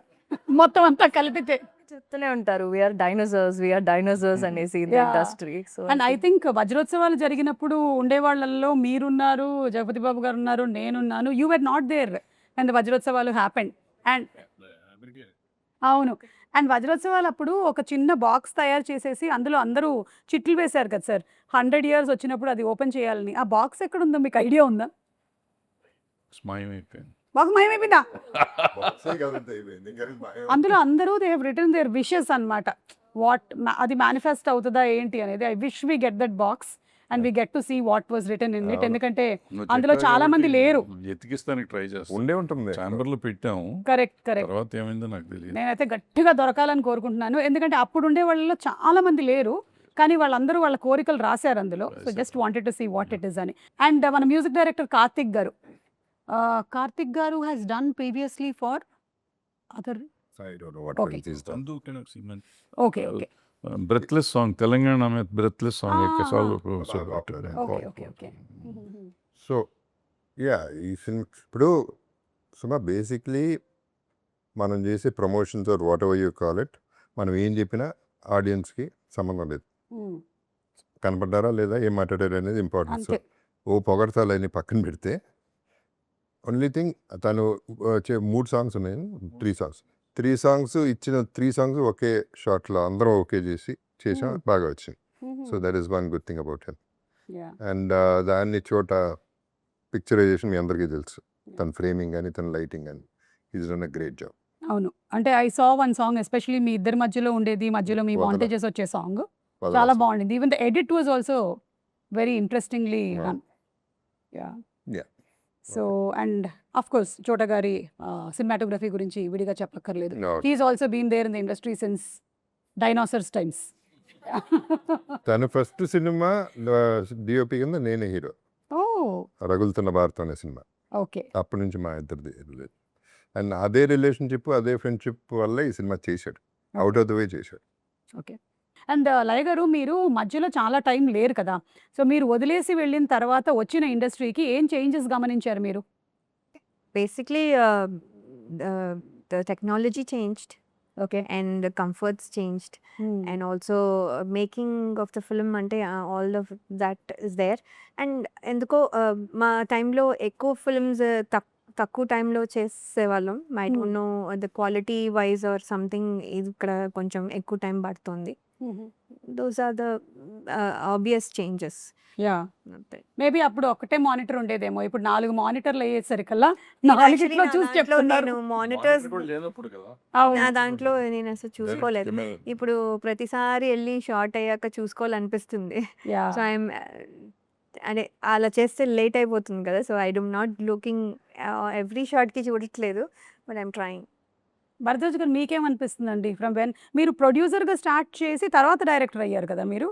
Speaker 2: మొత్తం అంతా కలిపితే.
Speaker 4: చెప్తూనే ఉంటారు వీఆర్ డైనోసార్స్ అనేసి in the
Speaker 2: Yeah.
Speaker 4: Industry. So
Speaker 2: and I think వజ్రోత్సవాలు జరిగినప్పుడు ఉండే వాళ్ళల్లో మీరున్నారు, జగపతి బాబు గారు ఉన్నారు, నేనున్నాను. You were not there and వజ్రోత్సవాలు హ్యాపెండ్. అండ్ అవును, అండ్ వజ్రోత్సవాలు అప్పుడు ఒక చిన్న బాక్స్ తయారు చేసేసి అందులో అందరూ చిట్లు వేశారు కదా సార్. 100 years వచ్చినప్పుడు అది ఓపెన్ చేయాలని. ఆ బాక్స్ ఎక్కడ ఉందో మీకు ఐడియా ఉందా?
Speaker 5: స్మైమైపోయింది.
Speaker 2: బాక్స్ మాయమైపోయిందా?
Speaker 3: బాక్సే కదంతా అయిపోయింది. ఇంకా భయం.
Speaker 2: అందులో అందరూ they have return their wishes అన్నమాట. వాట్ అది మేనిఫెస్ట్ అవుతుందా ఏంటి అనేది. I wish we get that box and we get to see what was return in it. ఎందుకంటే
Speaker 5: నువ్వు
Speaker 2: అందులో
Speaker 5: చెప్పావు
Speaker 2: చాలా మంది
Speaker 5: కాబట్టి
Speaker 2: లేరు.
Speaker 5: ఎతికిస్తానికి ట్రై చేస్తాను.
Speaker 3: ఉండే ఉంటుంది.
Speaker 5: ఛాంబర్ లో పెట్టాము,
Speaker 2: కరెక్ట్ కరెక్ట్.
Speaker 5: తర్వాత ఏమైందో నాకు తెలియదు.
Speaker 2: నేనైతే గట్టిగా దొరకాలని కోరుకుంటున్నాను. ఎందుకంటే అప్పుడు ఉండే వాళ్ళలో చాలా మంది లేరు, కానీ వాళ్ళందరూ వాళ్ళ కోరికలు రాశారు అందులో. So just wanted to see what it is అని. అండ్ మన music director Karthik garu has done previously for other
Speaker 3: I don't know what
Speaker 2: Okay.
Speaker 3: film he's done.
Speaker 2: Okay okay
Speaker 5: breathless song Telangana మీద breathless song
Speaker 2: Ah. Okay okay okay
Speaker 3: so yeah ఈ సినిమా ఇప్పుడు Suma basically మనం చేసే promotions or whatever you call it, మనం ఏం చెప్పినా ఆడియన్స్కి సంబంధం లేదు. కనపడ్డారా లేదా ఏం మాట్లాడారు అనేది ఇంపార్టెంట్. సో
Speaker 2: అంతే.
Speaker 3: ఓ పొగడతాలని పక్కన పెడితే ఓన్లీ థింగ్ తను 3 సాంగ్స్ ఉన్నాయి, 3 సాంగ్స్ ఇచ్చిన 3 సాంగ్స్ ఒకే షాట్లో అందరం ఓకే చేసాం, బాగా వచ్చింది. So that is one good thing about him.
Speaker 2: Yeah
Speaker 3: and దాన్ని చోట పిక్చరైజేషన్ మీ అందరికీ తెలుసు, తన ఫ్రేమింగ్ కానీ తన లైటింగ్ కానీ is done a great job.
Speaker 2: అవును. అంటే I saw one song especially మీ ఇద్దరి మధ్యలో ఉండేది, మధ్యలో మీ
Speaker 3: వదల.
Speaker 2: మాంటేజెస్ వచ్చే సాంగ్ చాలా బాగుండింది. Even the edit was also very interestingly done. Ya
Speaker 3: Yeah.
Speaker 2: So and of course Chota గారి సినిమాటోగ్రఫీ గురించి విడిగా చెప్పక్కర్లేదు. He's also been there in the industry since dinosaurs times.
Speaker 3: తన ఫస్ట్ సినిమా డిఓపి కింద నేనే హీరో,
Speaker 2: ఓ
Speaker 3: రగులుతున్న భారతం అనే సినిమా.
Speaker 2: ఓకే
Speaker 3: అప్పటి నుంచి మా ఇద్దరిది రిలేషన్, అండ్ అదే రిలేషన్షిప్ అదే ఫ్రెండ్షిప్ వల్ల ఈ సినిమా చేశాడు, అవుట్ ఆఫ్ ద వే చేశాడు.
Speaker 2: ఓకే. అండ్ లయ గారు మీరు మధ్యలో చాలా టైం లేరు కదా, సో మీరు వదిలేసి వెళ్ళిన తర్వాత వచ్చిన ఇండస్ట్రీకి ఏం చేంజెస్ గమనించారు మీరు?
Speaker 6: Basically, the technology changed
Speaker 2: okay
Speaker 6: and the comforts changed, and also making of the film ante all of that is there. And ఎందుకో మా టైంలో ఎక్కువ ఫిల్మ్స్ తక్కువ టైంలో చేసేవాళ్ళం. I don't know the quality wise or something, ఇక్కడ కొంచెం ఎక్కువ టైం పడుతుంది. Those are the obvious changes.
Speaker 2: Ya maybe అప్పుడు ఒకటే మానిటర్ ఉండేదేమో, ఇప్పుడు 4 మానిటర్లు అయ్యేసరికల్లా 4ట్లో చూసి చెప్తున్నారు.
Speaker 6: మానిటర్స్
Speaker 5: లేనప్పుడు కదా
Speaker 2: అవును.
Speaker 6: నా దాంట్లో నేను అసలు చూసుకోలేదు. ఇప్పుడు ప్రతిసారి వెళ్ళి షార్ట్ అయ్యాక చూసుకోవాలనిపిస్తుంది.
Speaker 2: యా
Speaker 6: సో ఐఎమ్ అంటే అలా చేస్తే లేట్ అయిపోతుంది కదా. So I don't not looking every షార్ట్కి చూడట్లేదు, బట్ ఐఎమ్ ట్రయింగ్.
Speaker 2: భరద్వాజ్ గారు మీకేమనిపిస్తుందండి? ఫ్రమ్ వెన్ మీరు ప్రొడ్యూసర్గా స్టార్ట్ చేసి తర్వాత డైరెక్టర్ అయ్యారు కదా మీరు.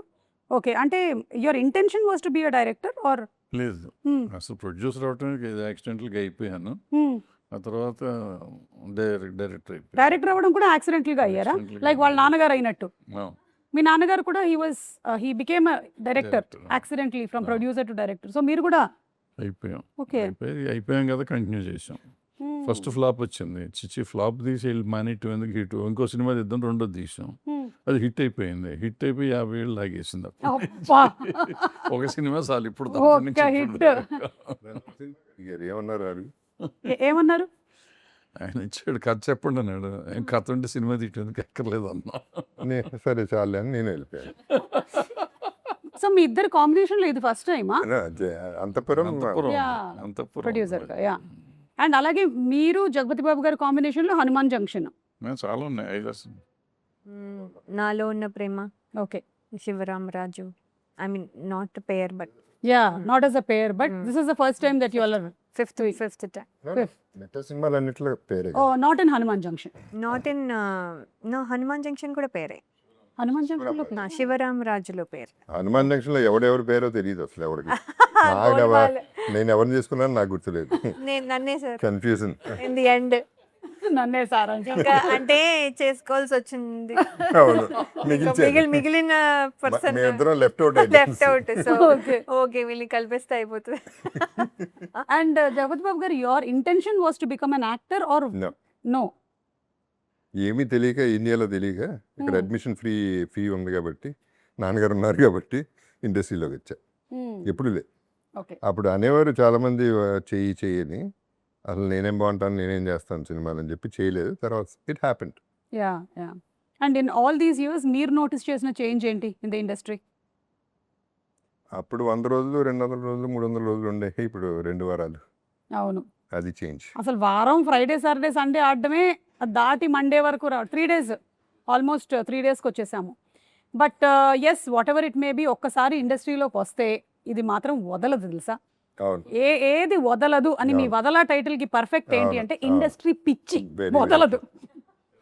Speaker 2: ఓకే, అంటే your intention was to be a director or?
Speaker 5: లేదు, అసలు ప్రొడ్యూసర్ అవడానికి యాక్సిడెంటల్గా అయిపోయాను. ఆ తర్వాత డైరెక్టర్ అయిపోయాను.
Speaker 2: డైరెక్టర్ అవ్వడం కూడా యాక్సిడెంటల్గా అయ్యారా? లైక్ వాళ్ళ నాన్నగారు అయినట్టు. మీ నాన్నగారు కూడా he became director accidentally from producer to director. So మీరు కూడా
Speaker 5: అయిపోయాం.
Speaker 2: ఓకే.
Speaker 5: అయిపోయాం కదా, కంటిన్యూ చేసాం. ఫస్ట్ ఫ్లాప్ వచ్చింది, చిచ్చి ఫ్లాప్ తీసి వెళ్ళి మానేట్టు ఎందుకు హిట్, ఇంకో సినిమా తీద్దాం, రెండోది తీసాం, అది హిట్ అయిపోయింది. హిట్ అయిపోయి 50 ఏళ్ళు లాగేసింది.
Speaker 2: అబ్బా.
Speaker 5: ఒక సినిమా చాలు ఇప్పుడు
Speaker 2: ఒక్క హిట్.
Speaker 3: ఏమన్నారు అడుగు?
Speaker 2: ఏమన్నారు?
Speaker 5: ఆయన ఇచ్చాడు కథ చెప్పండి అన్నాడు. ఏం కథ ఉంటే సినిమా తీయడానికి ఎక్కర్లేదు అన్నా.
Speaker 3: సరే చాలే అని నేను వెళ్ళిపోయాను.
Speaker 2: సో మీ ఇద్దరు కాంబినేషన్లో ఇది ఫస్ట్ టైమా?
Speaker 3: అంతపురం
Speaker 2: ప్రొడ్యూసర్గా. యా. అండ్ అలాగే మీరు జగపతి బాబు గారి కాంబినేషన్లో హనుమాన్ జంక్షన్.
Speaker 5: చాలా ఉన్నాయి, 5 అసలు.
Speaker 6: నాలో ఉన్న ప్రేమ,
Speaker 2: okay.
Speaker 6: Shivaram Raju. I mean not pair but
Speaker 2: yeah, not as a pair, but this is the first time that you are
Speaker 6: fifth time.
Speaker 3: మెట్ట సినిమాలు అన్నిట్లో పేరే.
Speaker 2: Oh not in Hanuman Junction.
Speaker 6: Not in no, Hanuman Junction కూడా పేరే.
Speaker 2: హనుమాన్ జంక్షన్ లో
Speaker 6: నా శివరామ్ రాజులో పేరు.
Speaker 3: హనుమాన్ జంక్షన్ లో ఎవడెవరి పేరో తెలియదు అసలు ఎవరికి. నేను ఎవరిని చేసుకున్నాను నాకు గుర్తులేదు.
Speaker 6: నన్నే sir
Speaker 3: confusion.
Speaker 6: In the end
Speaker 2: నన్నే సార్
Speaker 6: ఇంకా అంటే చేసుకోవాల్సి వచ్చింది.
Speaker 3: అవును,
Speaker 6: మిగిలిన పర్సన్
Speaker 3: ఇద్దరం లెఫ్ట్ అవుట్
Speaker 6: సో ఓకే వీళ్ళని కలిపేస్తే అయిపోతుంది.
Speaker 2: And Jagapathi Babu garu, your intention was to become an actor or no?
Speaker 3: ఏమీ తెలియక, ఇండియాలో తెలియక, ఇక్కడ అడ్మిషన్ ఫీ ఉంది కాబట్టి, నాన్నగారు ఉన్నారు కాబట్టి ఇండస్ట్రీలోకి వచ్చా. ఎప్పుడు లే. అప్పుడు అనేవారు చాలామంది చెయ్యని, అసలు నేనేం బాగుంటాను, నేనేం చేస్తాను సినిమాలు అని చెప్పి చేయలేదు. తర్వాత it happened.
Speaker 2: Yeah yeah. And in all these years మీరు నోటీస్ చేసిన చేంజ్ ఏంటి ఇన్ ద ఇండస్ట్రీ?
Speaker 3: అప్పుడు 100 రోజులు, 200 రోజులు, 300 రోజులు ఉండే, ఇప్పుడు 2 వారాలు.
Speaker 2: అవును,
Speaker 3: అది చేంజ్.
Speaker 2: అసలు వారం ఫ్రైడే సాటర్డే సండే ఆడడమే, దాటి మండే వరకు 3 days, ఆల్మోస్ట్ 3 daysకి వచ్చేసాము. But yes, whatever it may be, ఒక్కసారి ఇండస్ట్రీలోకి వస్తే ఇది మాత్రం వదలదు తెలుసా.
Speaker 3: అవును,
Speaker 2: ఏది వదలదు అని మీ వదలా టైటిల్ కి పర్ఫెక్ట్ ఏంటి అంటే ఇండస్ట్రీ పిచ్చి వదలదు.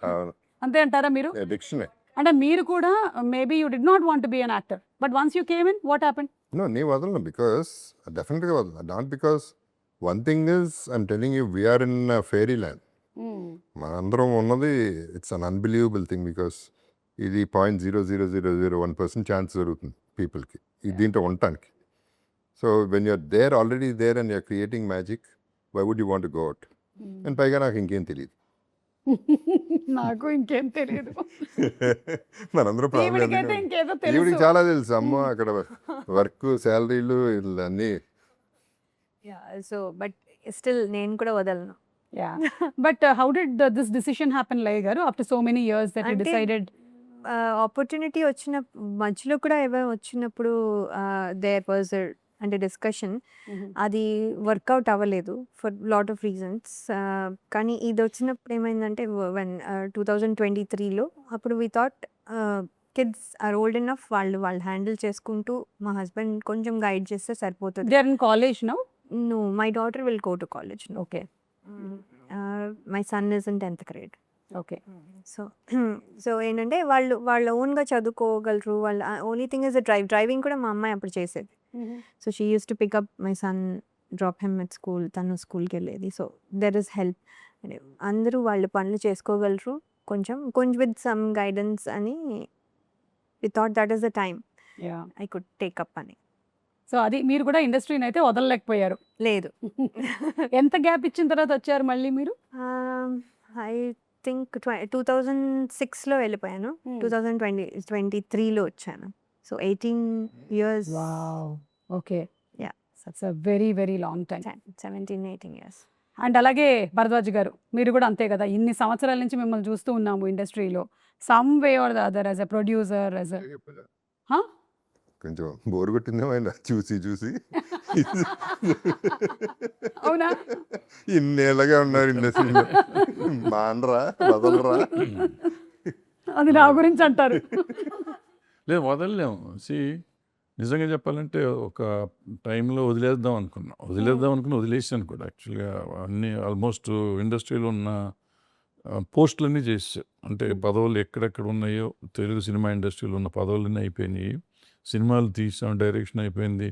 Speaker 3: అవును,
Speaker 2: అంతే అంటారా మీరు?
Speaker 3: అడిక్షనే.
Speaker 2: అంటే మీరు కూడా maybe you did not want be an actor, but once you came in, what happened?
Speaker 3: No, నీ వదలను, బికాస్ డెఫినెట్గా వదలను. Not because one thing is I'm telling you, we're in fairy land. మనందరం ఉన్నది it's an unbelievable thing because ఇది 0.0001% chance జరుగుతుంది పీపుల్కి ఇది దీంట్లో ఉండటానికి. So when you're there already there and you're creating magic, why would you want go out? And పైగా నాకు ఇంకేం తెలియదు.
Speaker 2: నాకు ఇంకేం తెలియదు.
Speaker 3: మనందరం
Speaker 2: ఈవిడికైతే ఇంకేదో
Speaker 3: ఈవిడికి
Speaker 2: తెలుసు.
Speaker 3: చాలా తెలుసు. అమ్మ అక్కడ వర్క్ శాలరీలు అన్నీ.
Speaker 6: సో బట్ స్టిల్ నేను కూడా వదలను.
Speaker 2: Yeah. But how did this decision happen, Laya garu, after so many years that you
Speaker 6: అంటే
Speaker 2: decided?
Speaker 6: ఆపర్చునిటీ వచ్చిన మధ్యలో కూడా ఏమైనా వచ్చినప్పుడు దేర్ వాజ్ అంటే డిస్కషన్, అది వర్కౌట్ అవ్వలేదు ఫర్ లాట్ ఆఫ్ రీజన్స్. కానీ ఇది వచ్చినప్పుడు ఏమైందంటే 2023లో అప్పుడు we thought kids are old enough, వాళ్ళు హ్యాండిల్ చేసుకుంటూ మా హస్బెండ్ కొంచెం గైడ్ చేస్తే సరిపోతుంది.
Speaker 2: They are in college now?
Speaker 6: No, my daughter will go to college now.
Speaker 2: Okay.
Speaker 6: My son is in 10th grade.
Speaker 2: Okay.
Speaker 6: So ఏంటంటే వాళ్ళు ఓన్గా చదువుకోగలరు. వాళ్ళ ఓన్లీ థింగ్ ఇస్ డ్రైవింగ్ కూడా మా అమ్మాయి అప్పుడు చేసేది. So she use to pick up my son, drop him at school, తను స్కూల్కి వెళ్ళేది. So there is help. అందరూ వాళ్ళ పనులు చేసుకోగలరు కొంచెం విత్ సమ్ గైడెన్స్ అని we thought that is the time
Speaker 2: Yeah.
Speaker 6: I could take up అని.
Speaker 2: సో అది మీరు కూడా ఇండస్ట్రీని అయితే వదలలేకపోయారు.
Speaker 6: లేదు,
Speaker 2: ఎంత గ్యాప్ ఇచ్చిన తర్వాత వచ్చారు మళ్ళీ మీరు?
Speaker 6: ఐ థింక్ 2006లో వెళ్ళిపోయాను. 2023లో వచ్చాను. So 18 years.
Speaker 2: Wow. Okay.
Speaker 6: Yeah.
Speaker 2: That's a very, very long time.
Speaker 6: 17-18 years.
Speaker 2: And అలాగే భరద్వాజ్ గారు, మీరు కూడా అంతే కదా, ఇన్ని సంవత్సరాల నుంచి మిమ్మల్ని చూస్తూ ఉన్నాము ఇండస్ట్రీలో. Some way or the other, as a producer, as a
Speaker 3: కొంచెం బోర్ కొట్టిందేమో ఆయన చూసి
Speaker 2: అవునా?
Speaker 3: ఇన్నేళ్ళగా ఉన్నారు ఇండస్ట్రీలో, మానరా వదలరా.
Speaker 2: అది నా గురించి అంటారు.
Speaker 5: లేదు, వదలలేము. నిజంగా చెప్పాలంటే ఒక టైంలో వదిలేద్దాం అనుకుని వదిలేసాను కూడా. యాక్చువల్గా అన్ని ఆల్మోస్ట్ ఇండస్ట్రీలో ఉన్న పోస్టులన్నీ చేసాం. అంటే పదవులు ఎక్కడెక్కడ ఉన్నాయో తెలుగు సినిమా ఇండస్ట్రీలో ఉన్న పదవులన్నీ అయిపోయినాయి. సినిమాలు తీసాం, డైరెక్షన్ అయిపోయింది,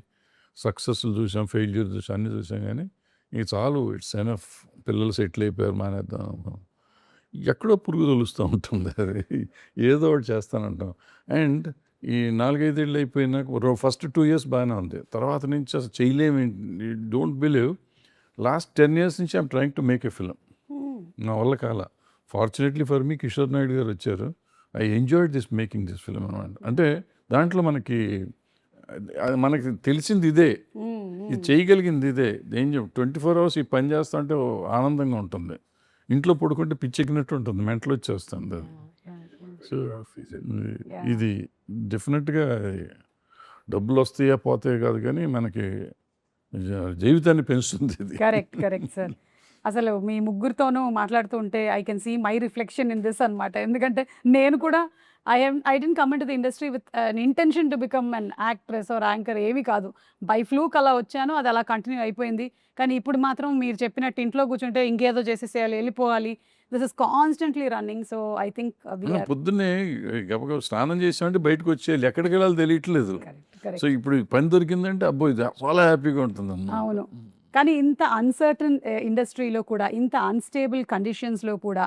Speaker 5: సక్సెస్లు చూసాం, ఫెయిల్యూర్ చూసాం, అన్నీ చూసాం. కానీ ఇది చాలు, ఇట్స్ ఎనఫ్, పిల్లలు సెటిల్ అయిపోయారు, మానేద్దాం. ఎక్కడో పురుగు తొలుస్తూ ఉంటుంది, అది ఏదో ఒకటి చేస్తానంటాం. అండ్ ఈ 4-5 ఏళ్ళు అయిపోయినాక ఫస్ట్ 2 years బాగానే ఉంది, తర్వాత నుంచి అసలు చేయలేము. డోంట్ బిలీవ్, లాస్ట్ 10 years నుంచి I'm trying to make a film. నా వల్ల కాల. Fortunately for me Kishore Naidu గారు వచ్చారు. I enjoyed this making this film అనమాట. అంటే దాంట్లో మనకి తెలిసింది ఇదే, ఇది చేయగలిగింది ఇదే. ఏం 24 hours ఈ పని చేస్తా అంటే ఆనందంగా ఉంటుంది. ఇంట్లో పడుకుంటే పిచ్చెక్కినట్టు ఉంటుంది, మెంటలు వచ్చేస్తుంది. సో ఇది డెఫినెట్గా డబ్బులు వస్తాయా పోతాయా కాదు, కానీ మనకి జీవితాన్ని పెంచుతుంది ఇది.
Speaker 2: Correct sir. అసలు మీ ముగ్గురితోనూ మాట్లాడుతూ ఉంటే I can see my reflection in this అనమాట. ఎందుకంటే నేను కూడా I didn't come in to the industry with an intention to become an actress or anchor, ఏమీ కాదు. బై ఫ్లూక్ అలా వచ్చాను, అది అలా కంటిన్యూ అయిపోయింది. కానీ ఇప్పుడు మాత్రం మీరు చెప్పినట్టు ఇంట్లో కూర్చుంటే ఇంకేదో చేసేసేయాలి, వెళ్ళిపోవాలి. This is constantly running. So I think
Speaker 5: పొద్దున్నే గబగబ స్నానం చేసామంటే బయటకు వచ్చేయాలి, ఎక్కడికి వెళ్ళాలి తెలియట్లేదు. సో ఇప్పుడు పని దొరికిందంటే అబ్బో ఇది చాలా హ్యాపీగా ఉంటుంది అన్న.
Speaker 2: అవును. కానీ ఇంత అన్సర్టన్ ఇండస్ట్రీలో కూడా, ఇంత అన్స్టేబుల్ కండిషన్స్లో కూడా,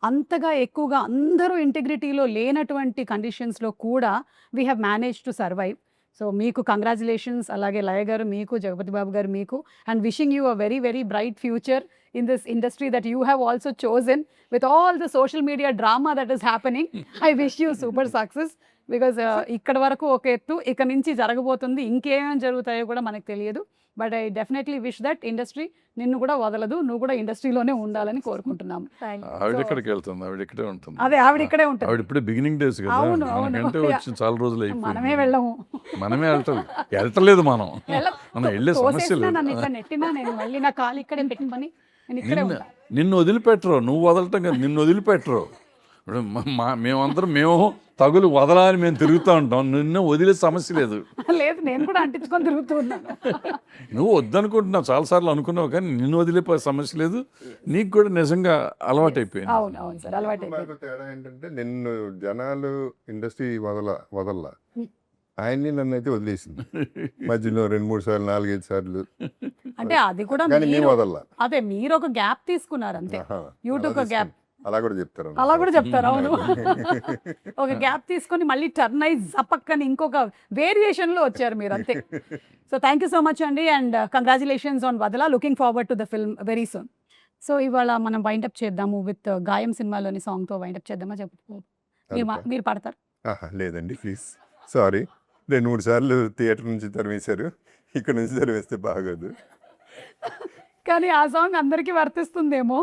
Speaker 2: అంతగా ఎక్కువగా అందరూ ఇంటిగ్రిటీలో లేనటువంటి కండిషన్స్లో కూడా we have manage to survive. So మీకు కంగ్రాచులేషన్స్. అలాగే లయ గారు మీకు, జగపతి బాబు గారు మీకు, and wishing you a very very bright future in this industry that you have also chosen with all the social media drama that is happening. I wish you super success. Because ఇక్కడ వరకు ఒక ఎత్తు, ఇక నుంచి జరగబోతుంది, ఇంకేమేమి జరుగుతాయో కూడా మనకు తెలియదు. But I definitely wish that industry నిన్ను కూడా వదలదు, నువ్వు కూడా ఇండస్ట్రీలోనే ఉండాలని కోరుకుంటున్నాము.
Speaker 5: ఆవిడ ఎక్కడికి వెళ్తుంది, ఆవిడ ఇక్కడే ఉంటుంది.
Speaker 2: అదే, ఆవిడ ఇక్కడే ఉంటుంది.
Speaker 5: ఆవిడ ఇప్పుడే బిగినింగ్ డేస్ కదా, మనకంటే వచ్చి చాలా రోజులు
Speaker 2: మనమే
Speaker 5: అయిపోయింది.
Speaker 2: వెళ్ళము.
Speaker 5: మనమే వెళ్తలేదు, మనం వెళ్ళే సమస్య లేదు.
Speaker 2: నన్ను ఇక్కడ నెట్టినా నేను మళ్ళీ నా కాలు ఇక్కడే పెట్టుకొని నేను ఇక్కడే ఉంటా.
Speaker 5: నిన్ను వదిలిపెట్టరు, నువ్వు వదలటం కదా, నిన్ను వదిలిపెట్టరు. ఇప్పుడు మేమందరం తగులు వదలని మేము తిరుగుతూ ఉంటాం, నిన్ను వదిలే సమస్య లేదు.
Speaker 2: లేదు, నేను కూడా అంటించుకొని తిరుగుతూ ఉన్నాను.
Speaker 5: నువ్వు వద్దనుకుంటున్నావు, చాలాసార్లు అనుకున్నావు, కానీ నిన్ను వదిలిపోయే సమస్య లేదు. నీకు కూడా నిజంగా అలవాటు అయిపోయింది.
Speaker 2: అవును అవును సార్, అలవాటు
Speaker 3: నాకు తేడా ఏంటంటే, నిన్ను జనాలు ఇండస్ట్రీ వదల్లా, ఆయన్ని నన్ను అయితే వదిలేసింది. మధ్యలో 2-3 సార్లు 4-5 సార్లు
Speaker 2: అంటే అది కూడా
Speaker 3: కానీ మేము
Speaker 2: మీరు
Speaker 3: వదల్లా.
Speaker 2: అదే మీరు ఒక గ్యాప్ తీసుకున్నారు అంతే.
Speaker 3: ఆహా,
Speaker 2: యూట్యూబ్
Speaker 3: అలా
Speaker 2: గ్యాప్
Speaker 3: అలా కూడా చెప్తారు
Speaker 2: అలా కూడా చెప్తారు. అవును. ఒక గ్యాప్ తీసుకొని మళ్ళీ టర్న్ అయి జపక్కని ఇంకొక వేరియేషన్ లో వచ్చారు మీరు అంతే. So thank you so much అండి and congratulations on Vadala. Looking forward to the film very soon. So ఇవాళ మనం వైండప్ చేద్దాము విత్ గాయం సినిమాలోని సాంగ్ తో వైండప్ చేద్దామా చెప్పు. మీరు పాడతారు?
Speaker 3: లేదండి ప్లీజ్, సారీ. 2-3 సార్లు థియేటర్ నుంచి తరిమేశారు, ఇక్కడ నుంచి తరిమేస్తే బాగోదు.
Speaker 2: కానీ ఆ సాంగ్ అందరికీ వర్తిస్తుందేమో,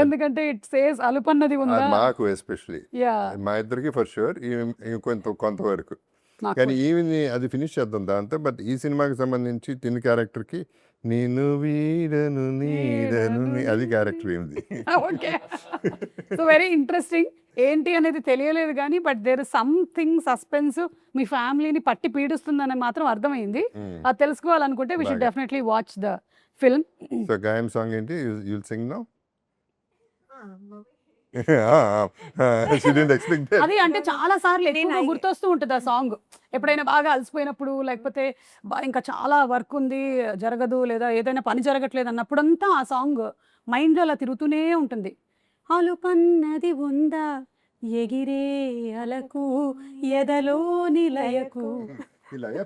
Speaker 2: ఎందుకంటే ఇట్ సేస్ అలుపన్నది ఉందా.
Speaker 3: మాకు ఎస్పెషలీ
Speaker 2: యా
Speaker 3: మా ఇద్దరికి ఫర్ షూర్, కొంతవరకు. కానీ ఈవిని అది ఫినిష్ చేద్దాం దాంతో. బట్ ఈ సినిమాకి సంబంధించి తిని క్యారెక్టర్కి నేను వీడను నీడను అది క్యారెక్టర్ ఏంది.
Speaker 2: ఓకే. So very interesting. ఏంటి అనేది తెలియలేదు కానీ but there is something suspense మీ ఫ్యామిలీని పట్టి పీడిస్తుందని మాత్రం అర్థమైంది. అది తెలుసుకోవాలనుకుంటే we should definitely watch the film.
Speaker 3: So గాయం సాంగ్ ఏంటి? You'll sing now.
Speaker 2: అది అంటే చాలా సార్లు ఎక్కువగా గుర్తొస్తూ ఉంటుంది ఆ సాంగ్. ఎప్పుడైనా బాగా అలసిపోయినప్పుడు, లేకపోతే ఇంకా చాలా వర్క్ ఉంది జరగదు, లేదా ఏదైనా పని జరగట్లేదు అన్నప్పుడంతా ఆ సాంగ్ మైండ్లో అలా తిరుగుతూనే ఉంటుంది. అలుపన్నది ఉందా ఎగిరే అలకు ఎదలో నిలయకు.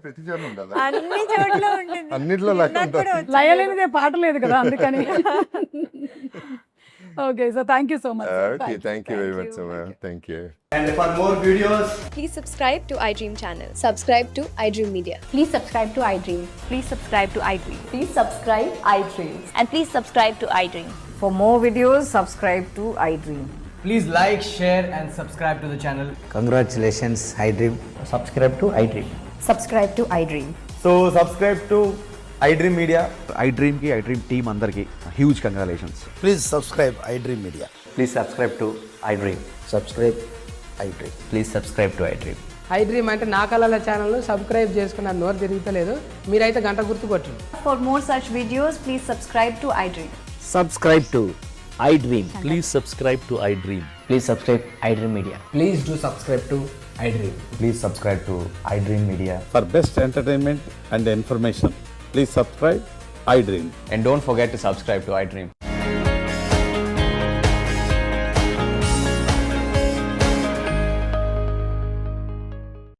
Speaker 3: ప్రతి చోట ఉండాలి,
Speaker 6: అన్ని చోట్ల ఉంటుంది.
Speaker 3: అన్నిట్లో
Speaker 2: లయలేనిదే పాట లేదు కదా, అందుకని. Okay, so thank you so much.
Speaker 3: Okay, thank you very much. Thank you.
Speaker 7: And for more videos,
Speaker 8: Please subscribe to iDream channel. Subscribe to iDream Media.
Speaker 9: Please subscribe to iDream.
Speaker 4: Please subscribe to iDream.
Speaker 9: Please subscribe iDream.
Speaker 4: And please subscribe to iDream.
Speaker 10: For more videos, subscribe to iDream.
Speaker 7: please like, share, and subscribe to the channel.
Speaker 11: Congratulations, iDream.
Speaker 7: Subscribe to iDream.
Speaker 9: Subscribe to iDream.
Speaker 7: So subscribe to iDream Media.
Speaker 11: iDream ki iDream team andarki huge congratulations.
Speaker 12: Please subscribe iDream Media.
Speaker 7: Please subscribe to iDream.
Speaker 12: Subscribe iDream.
Speaker 7: Please subscribe to iDream.
Speaker 13: iDream అంటే నా కళల ఛానల్ను subscribe చేసుకున్న నోరు తిరుగుతలేదు, మీరైతే గంట గుర్తు కొట్టండి.
Speaker 9: For more such videos, please subscribe to iDream.
Speaker 11: Subscribe to iDream.
Speaker 12: Please subscribe to iDream.
Speaker 7: Please subscribe iDream Media.
Speaker 13: Please do subscribe to iDream.
Speaker 7: Please subscribe to iDream Media.
Speaker 12: For best entertainment and information, please subscribe iDream.
Speaker 7: And don't forget to subscribe to iDream.